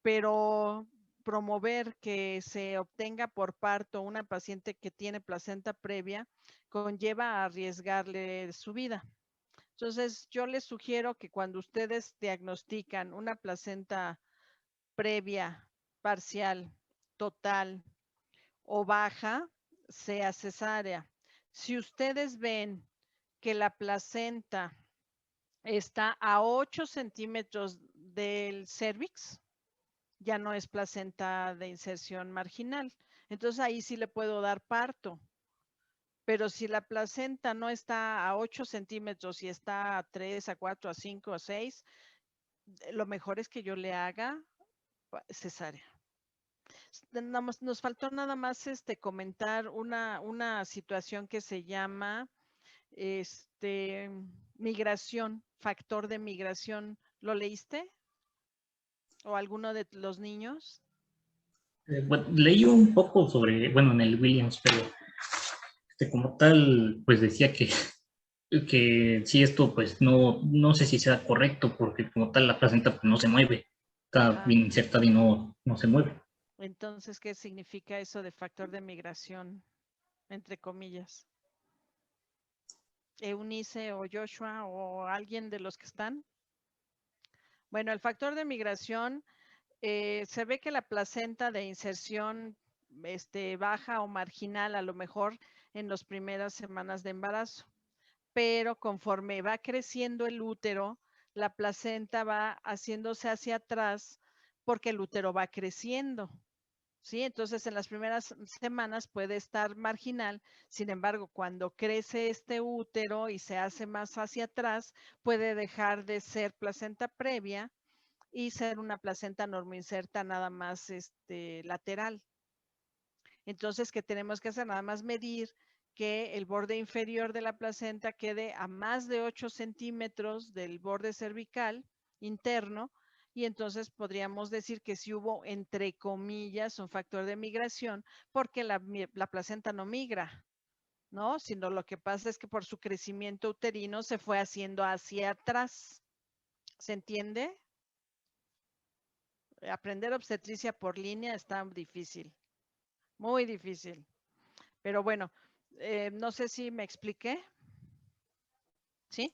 pero promover que se obtenga por parto una paciente que tiene placenta previa conlleva a arriesgarle su vida. Entonces, yo les sugiero que cuando ustedes diagnostican una placenta previa, parcial, total o baja, sea cesárea. Si ustedes ven que la placenta está a 8 centímetros del cervix, ya no es placenta de inserción marginal. Entonces ahí sí le puedo dar parto. Pero si la placenta no está a 8 centímetros y está a 3, a 4, a 5, a 6, lo mejor es que yo le haga cesárea. Nos faltó nada más comentar una situación que se llama migración, factor de migración. ¿Lo leíste? ¿O alguno de los niños? Bueno, leí un poco sobre, bueno, en el Williams, pero como tal, pues decía que si esto, pues no sé si sea correcto, porque como tal la placenta pues, no se mueve, está bien insertada y no se mueve. Entonces, ¿qué significa eso de factor de migración, entre comillas? Eunice o Joshua o alguien de los que están. Bueno, el factor de migración, se ve que la placenta de inserción baja o marginal a lo mejor en las primeras semanas de embarazo, pero conforme va creciendo el útero, la placenta va haciéndose hacia atrás porque el útero va creciendo. ¿Sí? Entonces, en las primeras semanas puede estar marginal, sin embargo, cuando crece este útero y se hace más hacia atrás, puede dejar de ser placenta previa y ser una placenta normoinserta nada más lateral. Entonces, ¿qué tenemos que hacer? Nada más medir que el borde inferior de la placenta quede a más de 8 centímetros del borde cervical interno, y entonces podríamos decir que si hubo, entre comillas, un factor de migración, porque la placenta no migra, ¿no? Sino lo que pasa es que por su crecimiento uterino se fue haciendo hacia atrás. ¿Se entiende? Aprender obstetricia por línea está difícil, muy difícil. Pero bueno, no sé si me expliqué. ¿Sí?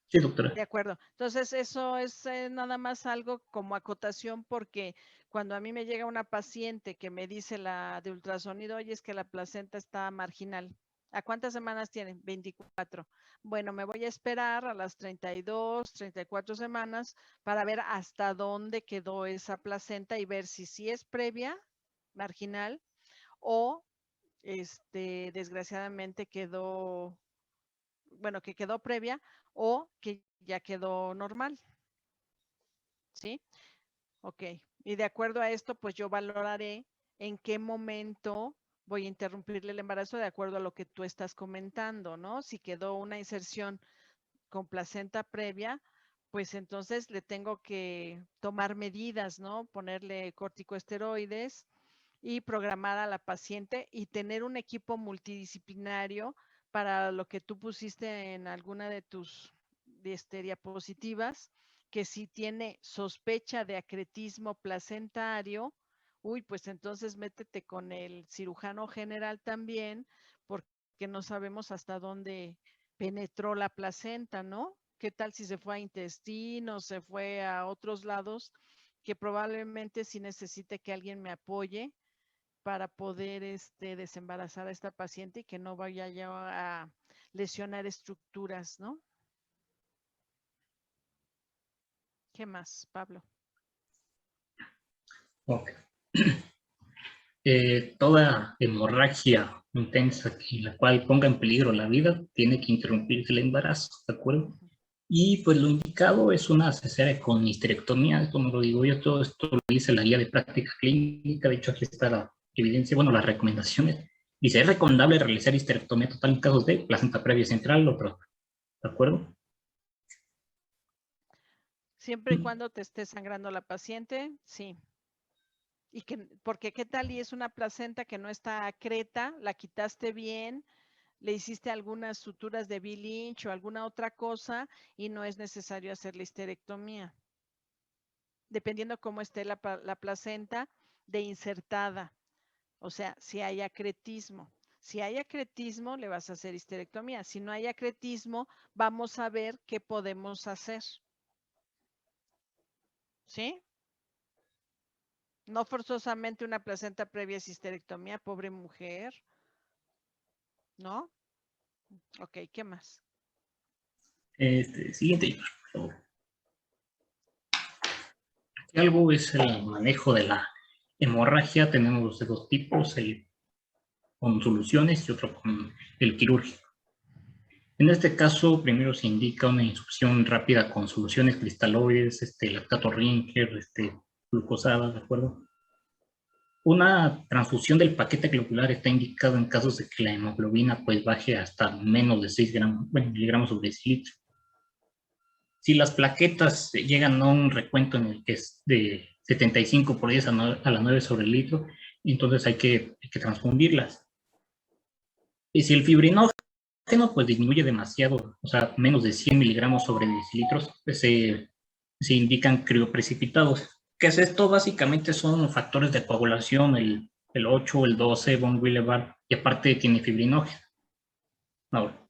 Sí, doctora. De acuerdo. Entonces, eso es nada más algo como acotación, porque cuando a mí me llega una paciente que me dice la de ultrasonido, oye, es que la placenta está marginal. ¿A cuántas semanas tiene? 24. Bueno, me voy a esperar a las 32, 34 semanas para ver hasta dónde quedó esa placenta y ver si es previa, marginal, o desgraciadamente quedó, bueno, que quedó previa o que ya quedó normal. ¿Sí? Ok. Y de acuerdo a esto, pues yo valoraré en qué momento voy a interrumpirle el embarazo de acuerdo a lo que tú estás comentando, ¿no? Si quedó una inserción con placenta previa, pues entonces le tengo que tomar medidas, ¿no? Ponerle corticosteroides y programar a la paciente y tener un equipo multidisciplinario para lo que tú pusiste en alguna de tus diapositivas, que si tiene sospecha de acretismo placentario, uy, pues entonces métete con el cirujano general también, porque no sabemos hasta dónde penetró la placenta, ¿no? ¿Qué tal si se fue a intestino, se fue a otros lados? Que probablemente sí necesite que alguien me apoye para poder desembarazar a esta paciente y que no vaya ya a lesionar estructuras, ¿no? ¿Qué más, Pablo? Ok. Toda hemorragia intensa en la cual ponga en peligro la vida tiene que interrumpirse el embarazo, ¿de acuerdo? Y pues lo indicado es una cesárea con histerectomía, esto no lo digo yo, todo esto lo dice la guía de práctica clínica, de hecho aquí está la evidencia, bueno, las recomendaciones. Dice, es recomendable realizar histerectomía total en casos de placenta previa central o próstata, ¿de acuerdo? Siempre y cuando te esté sangrando la paciente, sí. Y porque qué tal y es una placenta que no está acreta, la quitaste bien, le hiciste algunas suturas de Bill Lynch o alguna otra cosa y no es necesario hacer la histerectomía. Dependiendo cómo esté la placenta de insertada. O sea, si hay acretismo. Si hay acretismo, le vas a hacer histerectomía. Si no hay acretismo, vamos a ver qué podemos hacer. ¿Sí? No forzosamente una placenta previa es histerectomía, pobre mujer. ¿No? Ok, ¿qué más? Siguiente, por favor. Algo es el manejo de la hemorragia, tenemos de dos tipos, el con soluciones y otro con el quirúrgico. En este caso, primero se indica una insuficción rápida con soluciones cristaloides, lactato Rinker, glucosada, ¿de acuerdo? Una transfusión del paquete globular está indicado en casos de que la hemoglobina pues baje hasta menos de 6 miligramos sobre decilitro. Si las plaquetas llegan a un recuento en el que es de 75 por 10 a la 9 sobre el litro, entonces hay que transfundirlas. Y si el fibrinógeno pues disminuye demasiado, o sea, menos de 100 miligramos sobre decilitros, pues, se indican crioprecipitados. ¿Qué es esto? Básicamente son factores de coagulación, el 8, el 12, von Willebrand, y aparte tiene fibrinógeno. Ahora,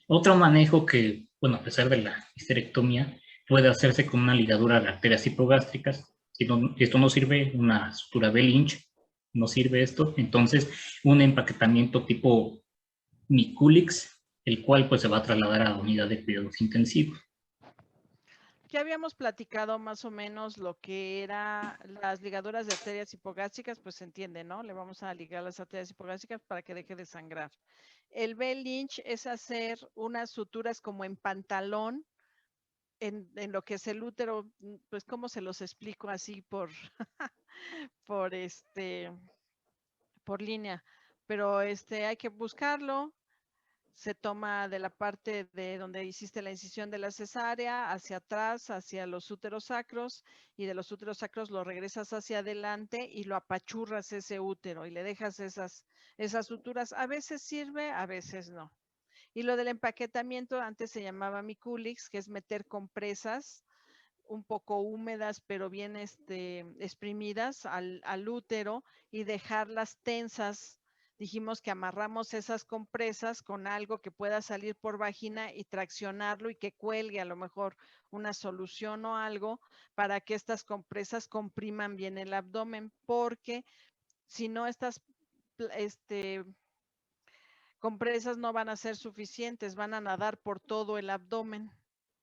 otro manejo que, bueno, a pesar de la histerectomía, puede hacerse con una ligadura de arterias hipogástricas. Si esto no sirve, una sutura Bell-Lynch, no sirve esto, entonces un empaquetamiento tipo Miculix, el cual pues se va a trasladar a la unidad de cuidados intensivos. Aquí habíamos platicado más o menos lo que era las ligaduras de arterias hipogástricas, pues se entiende, ¿no? Le vamos a ligar las arterias hipogástricas para que deje de sangrar. El Bell-Lynch es hacer unas suturas como en pantalón, en lo que es el útero, pues cómo se los explico así por, por por línea, pero hay que buscarlo. Se toma de la parte de donde hiciste la incisión de la cesárea hacia atrás, hacia los úteros sacros, y de los úteros sacros lo regresas hacia adelante y lo apachurras ese útero y le dejas esas suturas. A veces sirve, a veces no. Y lo del empaquetamiento antes se llamaba Miculix, que es meter compresas un poco húmedas, pero bien exprimidas al útero y dejarlas tensas. Dijimos que amarramos esas compresas con algo que pueda salir por vagina y traccionarlo y que cuelgue a lo mejor una solución o algo para que estas compresas compriman bien el abdomen, porque si no estas compresas no van a ser suficientes, van a nadar por todo el abdomen,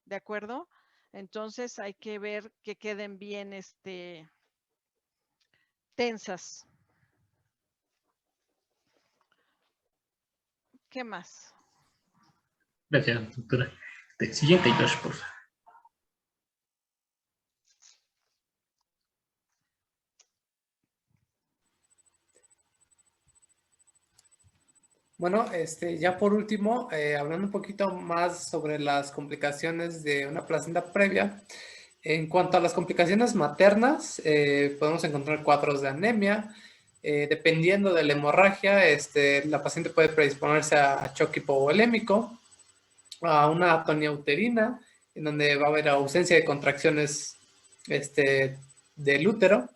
¿de acuerdo? Entonces hay que ver que queden bien tensas. ¿Qué más? Gracias, doctora. Siguiente, Josh, por favor. Bueno, ya por último, hablando un poquito más sobre las complicaciones de una placenta previa. En cuanto a las complicaciones maternas, podemos encontrar cuadros de anemia. Dependiendo de la hemorragia, la paciente puede predisponerse a choque hipovolémico, a una atonía uterina, en donde va a haber ausencia de contracciones del útero.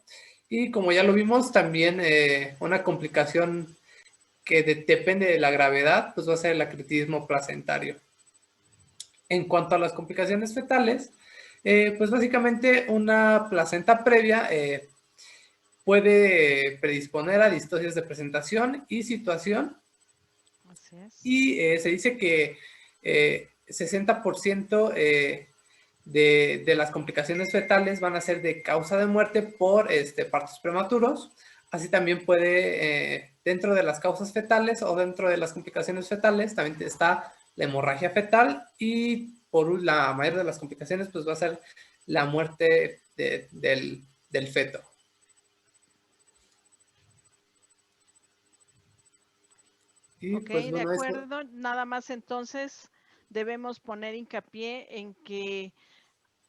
Y como ya lo vimos, también una complicación que depende de la gravedad, pues va a ser el acretismo placentario. En cuanto a las complicaciones fetales, pues básicamente una placenta previa puede predisponer a distocias de presentación y situación. Así es. Y se dice que 60% de las complicaciones fetales van a ser de causa de muerte por partos prematuros. Así también puede, dentro de las causas fetales o dentro de las complicaciones fetales, también está la hemorragia fetal, y por la mayoría de las complicaciones pues va a ser la muerte del feto. Y Ok, pues de bueno, acuerdo. Nada más entonces debemos poner hincapié en que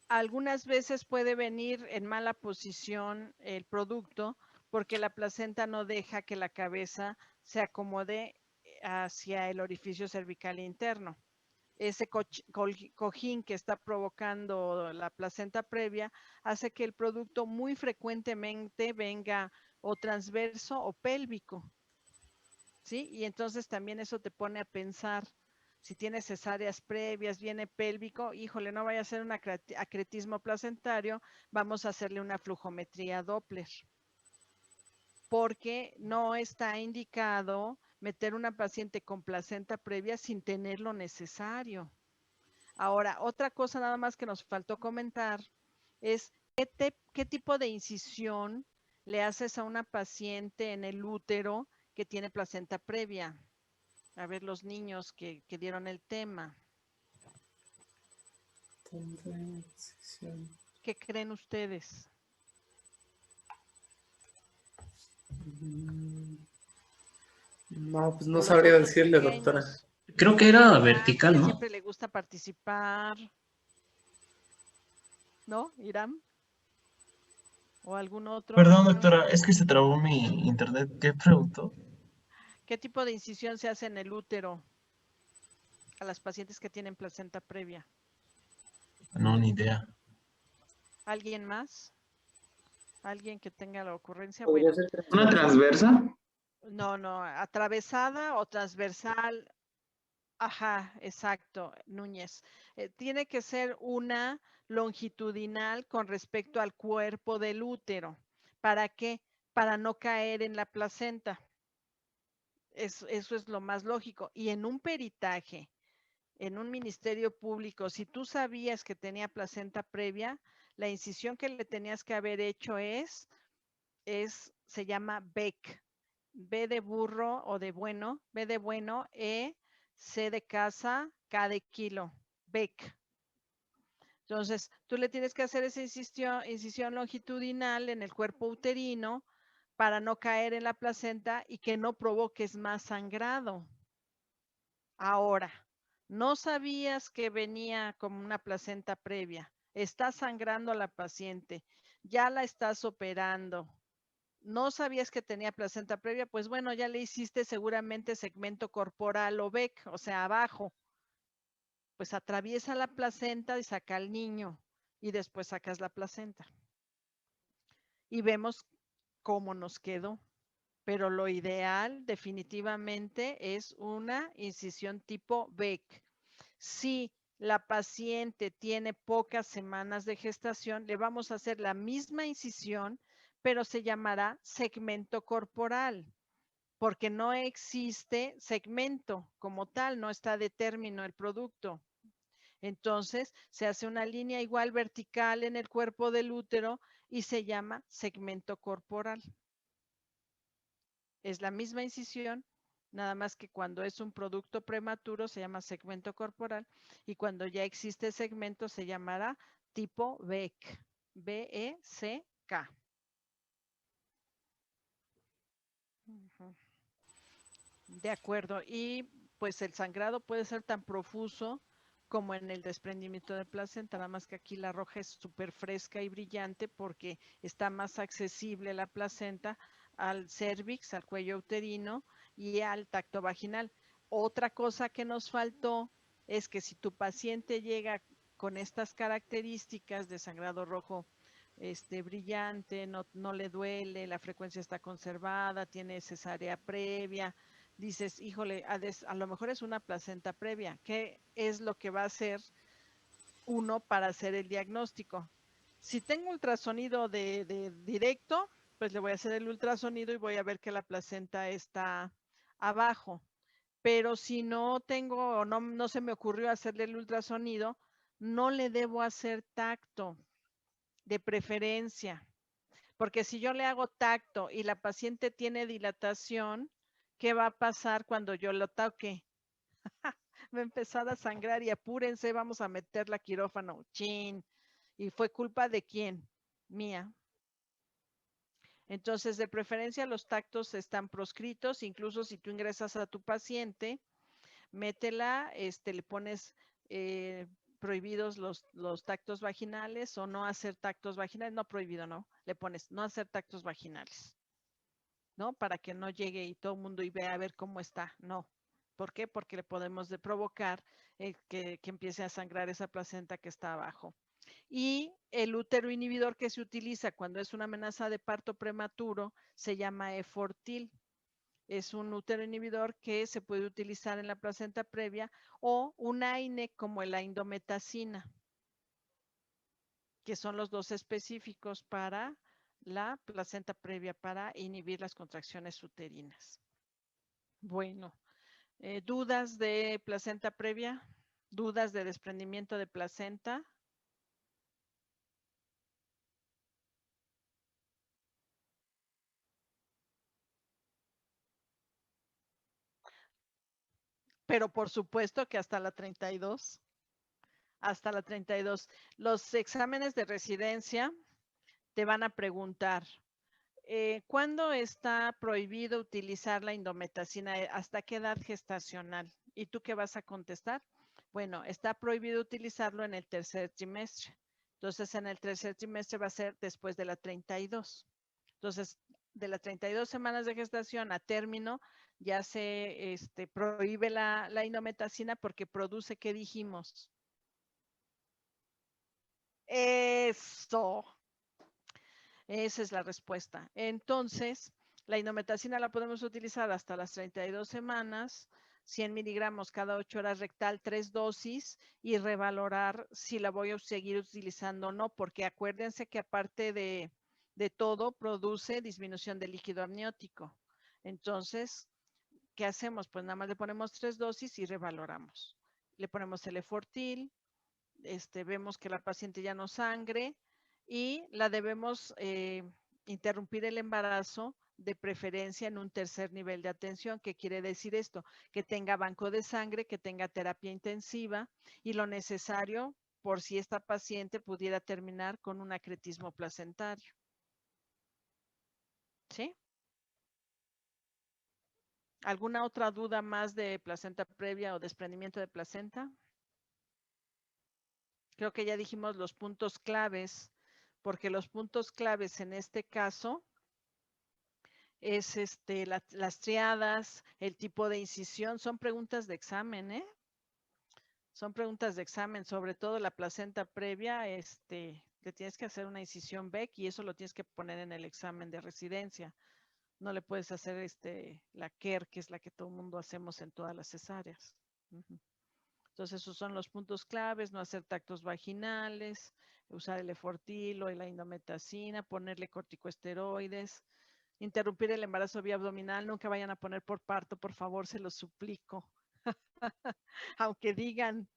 algunas veces puede venir en mala posición el producto porque la placenta no deja que la cabeza se acomode hacia el orificio cervical interno. Ese cojín que está provocando la placenta previa hace que el producto muy frecuentemente venga o transverso o pélvico, ¿sí? Y entonces también eso te pone a pensar, si tienes cesáreas previas, viene pélvico, híjole, no vaya a ser un acretismo placentario, vamos a hacerle una flujometría Doppler, porque no está indicado meter una paciente con placenta previa sin tener lo necesario. Ahora, otra cosa nada más que nos faltó comentar es qué tipo de incisión le haces a una paciente en el útero que tiene placenta previa. A ver, los niños que dieron el tema. ¿Qué creen ustedes? No, pues no O los sabría otros decirle, doctora. pequeños. Creo que A ver, era Irán, vertical, que ¿no? siempre le gusta participar. ¿No, Irán? ¿O algún otro? Perdón, doctora, es que se trabó mi internet. ¿Qué preguntó? ¿Qué tipo de incisión se hace en el útero a las pacientes que tienen placenta previa? No, ni idea. ¿Alguien más? ¿Alguien que tenga la ocurrencia? ¿Podría Bueno, ser ¿Una transversa? no, atravesada o transversal. Ajá, exacto, Núñez. Tiene que ser una longitudinal con respecto al cuerpo del útero. ¿Para qué? Para no caer en la placenta. Eso es lo más lógico. Y en un peritaje en un ministerio público, si tú sabías que tenía placenta previa, la incisión que le tenías que haber hecho se llama BEC, B de burro o de bueno, B de bueno, C de casa, K de kilo, BEC. Entonces, tú le tienes que hacer esa incisión longitudinal en el cuerpo uterino para no caer en la placenta y que no provoques más sangrado. Ahora, no sabías que venía como una placenta previa. Está sangrando a la paciente. Ya la estás operando. No sabías que tenía placenta previa, pues bueno, ya le hiciste seguramente segmento corporal o BEC, o sea, abajo. Pues atraviesa la placenta y saca al niño y después sacas la placenta. Y vemos cómo nos quedó. Pero lo ideal definitivamente es una incisión tipo BEC. Si la paciente tiene pocas semanas de gestación, le vamos a hacer la misma incisión, pero se llamará segmento corporal, porque no existe segmento como tal, no está de término el producto. Entonces, se hace una línea igual vertical en el cuerpo del útero y se llama segmento corporal. Es la misma incisión, nada más que cuando es un producto prematuro se llama segmento corporal y cuando ya existe segmento se llamará tipo BEC, B-E-C-K. De acuerdo, y pues el sangrado puede ser tan profuso como en el desprendimiento de placenta, nada más que aquí la roja es súper fresca y brillante porque está más accesible la placenta al cérvix, al cuello uterino y al tacto vaginal. Otra cosa que nos faltó es que si tu paciente llega con estas características de sangrado rojo brillante, no le duele, la frecuencia está conservada, tiene cesárea previa, dices, híjole, a lo mejor es una placenta previa. ¿Qué es lo que va a hacer uno para hacer el diagnóstico? Si tengo ultrasonido de directo, pues le voy a hacer el ultrasonido y voy a ver que la placenta está abajo. Pero si no tengo, no se me ocurrió hacerle el ultrasonido, no le debo hacer tacto, de preferencia. Porque si yo le hago tacto y la paciente tiene dilatación, ¿qué va a pasar cuando yo lo toque? Va a empezar a sangrar y apúrense, vamos a meterla a quirófano. Chin. ¿Y fue culpa de quién? Mía. Entonces, de preferencia, los tactos están proscritos, incluso si tú ingresas a tu paciente, métela, le pones prohibidos los tactos vaginales o no hacer tactos vaginales, no prohibido, no, le pones no hacer tactos vaginales, ¿no? Para que no llegue y todo el mundo y vea a ver cómo está, no. ¿Por qué? Porque le podemos provocar que empiece a sangrar esa placenta que está abajo. Y el útero inhibidor que se utiliza cuando es una amenaza de parto prematuro se llama Efortil. Es un útero inhibidor que se puede utilizar en la placenta previa o un AINE como la indometacina, que son los dos específicos para la placenta previa para inhibir las contracciones uterinas. Bueno, ¿dudas de placenta previa? ¿Dudas de desprendimiento de placenta? Pero por supuesto que hasta la 32. Hasta la 32. Los exámenes de residencia te van a preguntar, ¿cuándo está prohibido utilizar la indometacina? ¿Hasta qué edad gestacional? ¿Y tú qué vas a contestar? Bueno, está prohibido utilizarlo en el tercer trimestre. Entonces, en el tercer trimestre va a ser después de la 32. Entonces, de las 32 semanas de gestación a término, ya se prohíbe la indometacina porque produce, ¿qué dijimos? Eso. Esa es la respuesta. Entonces, la indometacina la podemos utilizar hasta las 32 semanas, 100 miligramos cada 8 horas rectal, 3 dosis, y revalorar si la voy a seguir utilizando o no, porque acuérdense que aparte de todo, produce disminución del líquido amniótico. Entonces, ¿qué hacemos? Pues nada más le ponemos 3 dosis y revaloramos. le ponemos el Lefortil, vemos que la paciente ya no sangre y la debemos interrumpir el embarazo de preferencia en un tercer nivel de atención. ¿Qué quiere decir esto? Que tenga banco de sangre, que tenga terapia intensiva y lo necesario por si esta paciente pudiera terminar con un acretismo placentario. ¿Sí? ¿Alguna otra duda más de placenta previa o desprendimiento de placenta? Creo que ya dijimos los puntos claves, porque los puntos claves en este caso es las triadas, el tipo de incisión, son preguntas de examen, ¿eh? Son preguntas de examen, sobre todo la placenta previa, le tienes que hacer una incisión Beck y eso lo tienes que poner en el examen de residencia. No le puedes hacer la KER, que es la que todo el mundo hacemos en todas las cesáreas. Entonces, esos son los puntos claves: no hacer tactos vaginales, usar el Lefortil o la indometacina, ponerle corticosteroides, interrumpir el embarazo vía abdominal. Nunca vayan a poner por parto, por favor, se los suplico. Aunque digan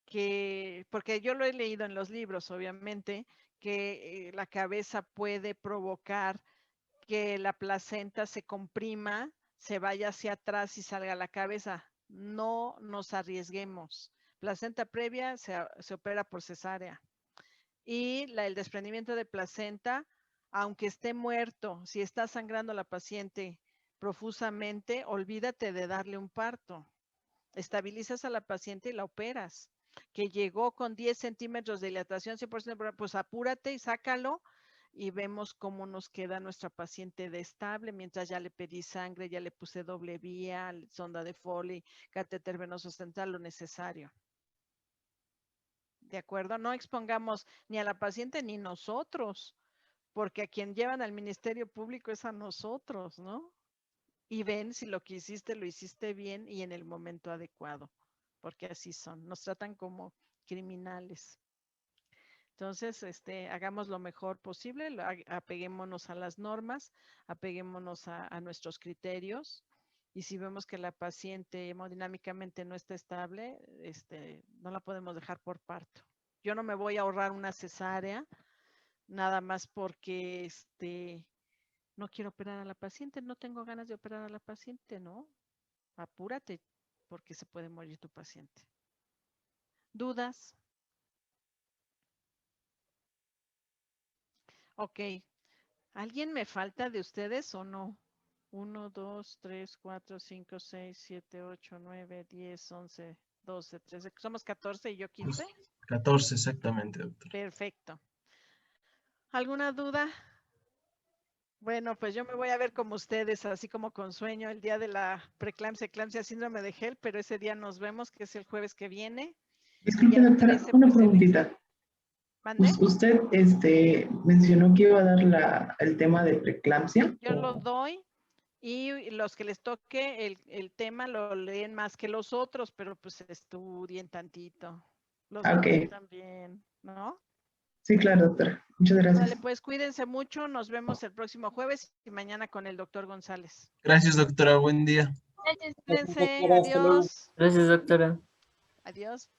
que, porque yo lo he leído en los libros, obviamente, que la cabeza puede provocar que la placenta se comprima, se vaya hacia atrás y salga la cabeza. No nos arriesguemos. Placenta previa se opera por cesárea. Y el desprendimiento de placenta, aunque esté muerto, si está sangrando la paciente profusamente, olvídate de darle un parto. Estabilizas a la paciente y la operas. Que llegó con 10 centímetros de dilatación, 100%, pues apúrate y sácalo y vemos cómo nos queda nuestra paciente de estable, mientras ya le pedí sangre, ya le puse doble vía, sonda de Foley, catéter venoso central, lo necesario. ¿De acuerdo? No expongamos ni a la paciente ni nosotros, porque a quien llevan al Ministerio Público es a nosotros, ¿no? Y ven si lo que hiciste lo hiciste bien y en el momento adecuado, porque así son, nos tratan como criminales. Entonces, hagamos lo mejor posible, apeguémonos a las normas, apeguémonos a nuestros criterios, y si vemos que la paciente hemodinámicamente no está estable, no la podemos dejar por parto. Yo no me voy a ahorrar una cesárea, nada más porque no quiero operar a la paciente, no tengo ganas de operar a la paciente, ¿no? Apúrate, porque se puede morir tu paciente. ¿Dudas? Ok. ¿Alguien me falta de ustedes o no? 1, 2, 3, 4, 5, 6, 7, 8, 9, 10, 11, 12, 13. ¿Somos 14 y yo 15? 14, exactamente, doctor. Perfecto. ¿Alguna duda? Bueno, pues yo me voy a ver como ustedes, así como con sueño, el día de la preeclampsia, eclampsia, síndrome de Hell, pero ese día nos vemos, que es el jueves que viene. Disculpe, doctora, una preguntita. ¿Mande? Usted mencionó que iba a dar el tema de preeclampsia. Yo lo doy y los que les toque el tema lo leen más que los otros, pero pues estudien tantito. Los otros también, ¿no? Sí, claro, doctora. Muchas gracias. Vale, pues cuídense mucho. Nos vemos el próximo jueves y mañana con el doctor González. Gracias, doctora. Buen día. Gracias, cuídense. Adiós. Gracias, doctora. Adiós.